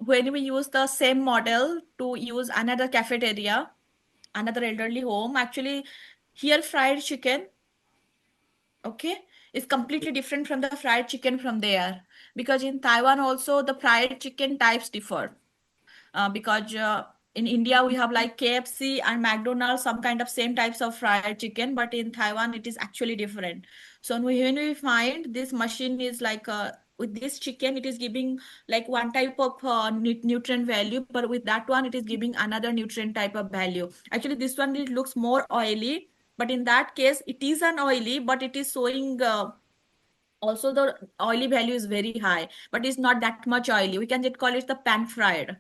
Speaker 2: when we use the same model to use another cafeteria, another elderly home, actually here fried chicken, okay, is completely different from the fried chicken from there. Because in Taiwan also the fried chicken types differ. Because in India we have like KFC and McDonald's, some kind of same types of fried chicken, but in Taiwan it is actually different. So when we find this machine is like with this chicken it is giving like one type of nutrient value, but with that one it is giving another nutrient type of value. Actually this one it looks more oily, but in that case it is an oily, but it is showing also the oily value is very high, but it's not that much oily. We can just call it the pan fried.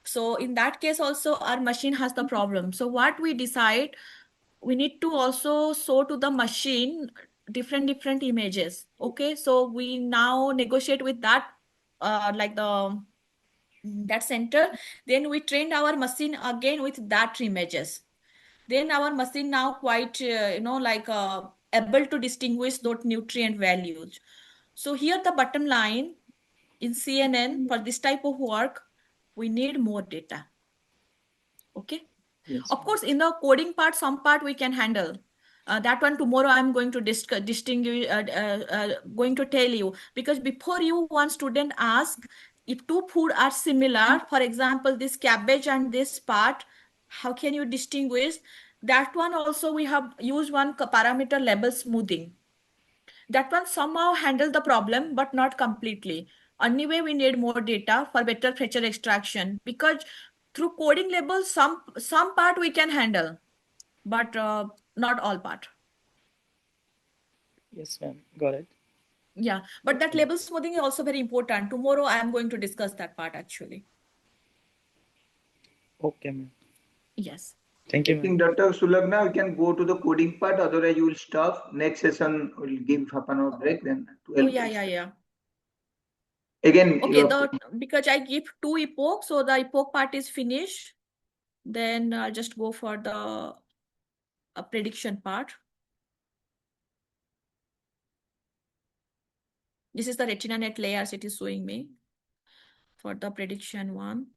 Speaker 2: So in that case also our machine has the problem. So what we decide, we need to also show to the machine different images. Okay, so we now negotiate with that like that center. Then we trained our machine again with that images. Then our machine now quite able to distinguish those nutrient values. So here the bottom line, in CNN for this type of work we need more data. Okay.
Speaker 6: Yes.
Speaker 2: Of course, in the coding part, some part we can handle. That one tomorrow I'm going to distinguish, going to tell you, because before you, one student asked if two food are similar, for example, this cabbage and this part, how can you distinguish? That one also we have used one parameter label smoothing. That one somehow handle the problem, but not completely. Anyway, we need more data for better feature extraction, because through coding labels, some part we can handle, but not all part.
Speaker 6: Yes, ma'am. Got it.
Speaker 2: Yeah, but that label smoothing is also very important. Tomorrow I am going to discuss that part actually.
Speaker 6: Okay, ma'am.
Speaker 2: Yes.
Speaker 6: Thank
Speaker 1: I
Speaker 6: you, ma'am.
Speaker 1: think Dr. Sulagna, we can go to the coding part, otherwise you will stop. Next session will give half an hour break, then 12
Speaker 2: Oh yeah,
Speaker 1: we'll start.
Speaker 2: yeah.
Speaker 1: Again, you
Speaker 2: Okay,
Speaker 1: have
Speaker 2: because I give 2 epoch, so the epoch part is finished. Then I'll just go for the a prediction part. This is the retina net layers it is showing me for the prediction one.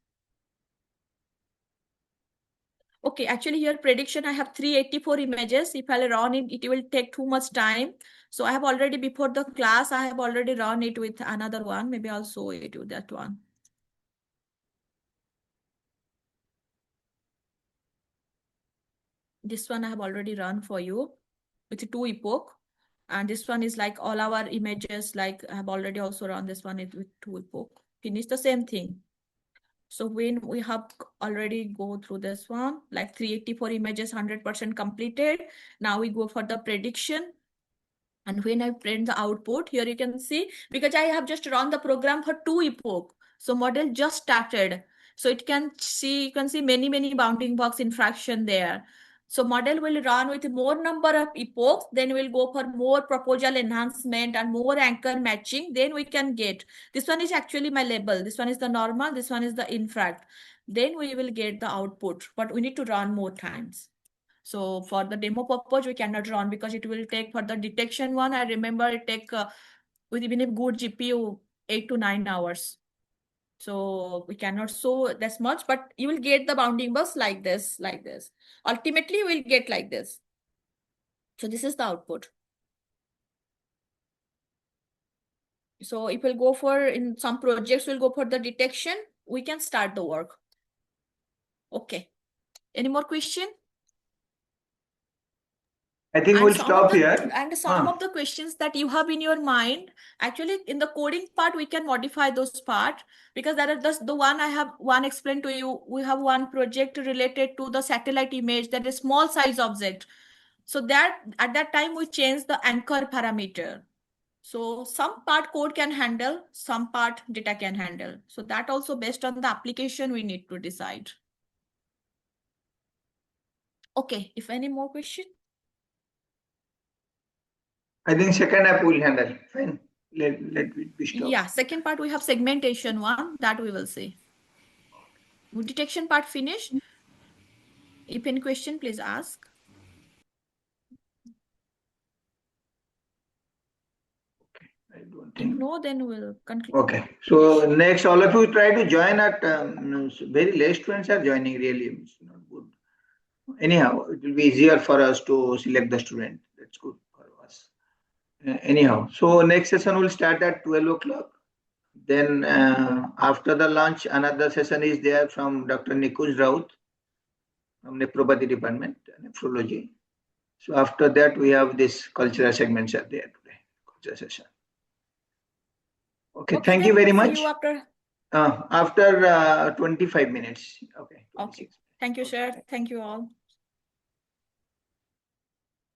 Speaker 2: Okay, actually here prediction, I have 384 images. If I'll run it, it will take too much time. So I have already, before the class, I have already run it with another one. Maybe I'll show it with that one. This one I have already run for you with 2 epoch. And this one is like all our images, like I have already also run this one with 2 epoch. Finish the same thing. So when we have already go through this one, like 384 images, 100% completed. Now we go for the prediction. And when I print the output, here you can see, because I have just run the program for 2 epoch. So model just started. So it can see, you can see many bounding box infraction there. So model will run with more number of epochs, then we'll go for more proposal enhancement and more anchor matching. Then we can get, this one is actually my label. This one is the normal, this one is the infract. Then we will get the output, but we need to run more times. So for the demo purpose, we cannot run because it will take, for the detection one, I remember it take with even a good GPU 8 to 9 hours. So we cannot show this much, but you will get the bounding box like this, like this. Ultimately, we'll get like this. So this is the output. So if we'll go for, in some projects, we'll go for the detection, we can start the work. Okay. Any more question?
Speaker 1: I think we'll stop here.
Speaker 2: And some of the questions that you have in your mind, actually in the coding part, we can modify those part, because that is the one I have one explained to you. We have one project related to the satellite image, that is small size object. So that at that time we change the anchor parameter. So some part code can handle, some part data can handle. So that also based on the application we need to decide. Okay, if any more question?
Speaker 1: I think second app will handle. Fine. Let it be stopped.
Speaker 2: Yeah, second part we have segmentation one, that we will see. Detection part finished. If any question, please ask.
Speaker 1: I don't think.
Speaker 2: If no, then we'll conclude.
Speaker 1: Okay. So next, all of you try to join at very late students are joining, really. It's not good. Anyhow, it will be easier for us to select the student. That's good for us. Anyhow, so next session will start at 12 o'clock. Then after the lunch, another session is there from Dr. Nikunj Raut from Nephropathy Department, Nephrology. So after that, we have this cultural segments are there today, cultural session. Okay, thank you very much.
Speaker 2: See you after
Speaker 1: 25 minutes. Okay.
Speaker 2: Okay. Thank you, sir. Thank you all.